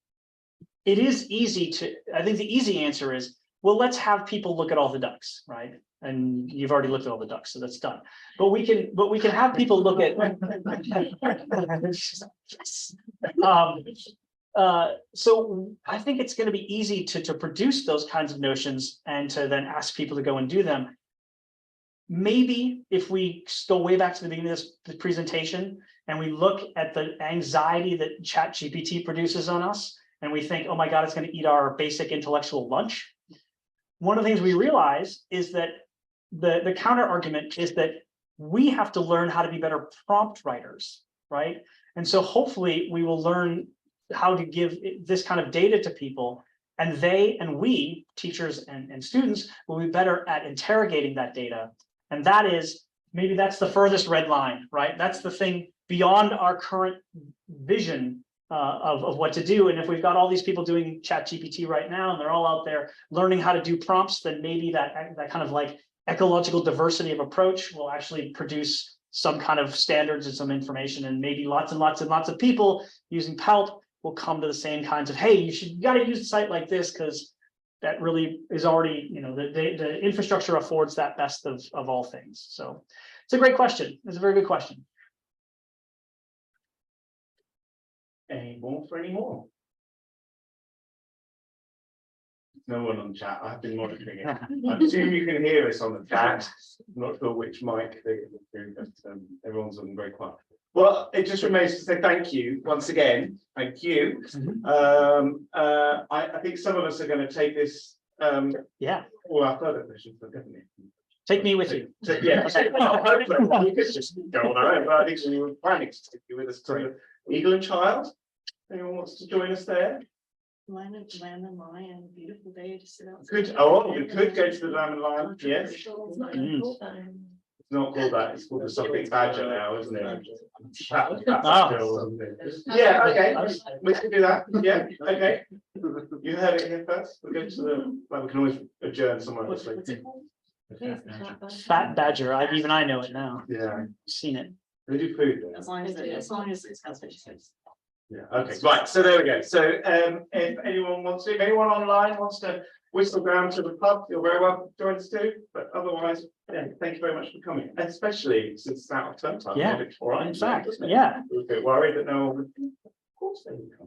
it is easy to, I think the easy answer is, well, let's have people look at all the ducks, right? And you've already looked at all the ducks, so that's done. But we can have people look at. So I think it's going to be easy to produce those kinds of notions and to then ask people to go and do them. Maybe if we go way back to the beginning of this presentation and we look at the anxiety that ChatGPT produces on us, and we think, oh my God, it's going to eat our basic intellectual lunch. One of the things we realize is that the counter argument is that we have to learn how to be better prompt writers, right? And so hopefully we will learn how to give this kind of data to people, and they and we, teachers and students, will be better at interrogating that data. And that is, maybe that's the furthest red line, right? That's the thing beyond our current vision of what to do. And if we've got all these people doing ChatGPT right now, and they're all out there learning how to do prompts, then maybe that kind of like ecological diversity of approach will actually produce some kind of standards and some information. And maybe lots and lots of people using PALP will come to the same kinds of, hey, you got to use a site like this because that really is already, the infrastructure affords that best of all things. So it's a great question. It's a very good question. Any more? No one on chat. I've been monitoring it. I assume you can hear us on the chat. I'm not sure which mic they're doing, but everyone's on very quiet. Well, it just remains to say thank you once again. Thank you. I think some of us are going to take this. Yeah. All our further questions, but definitely. Take me with you. Yeah. You could just go on our own, but I think we were planning to take you with us to Eagle and Child. Anyone wants to join us there? Lamb and Lion, beautiful day to sit out. We could go to the Lamb and Lion. Yes. It's not called that. It's called the Suffolk Badger now, isn't it? Yeah. Okay. We can do that. Yeah. Okay. You heard it here first. We'll go to the. Well, we can always adjourn somewhere else later. Fat Badger. I know it now. Yeah. I've seen it. They do food there. As long as it's has vegetables. Yeah, okay, right, so there we go. So if anyone online wants to whistle down to the pub, you're very welcome to join us too. But otherwise, yeah, thank you very much for coming, especially since it's out of term time. Yeah, All right, in fact, doesn't it? yeah. We're a bit worried that no one would. Of course they would come.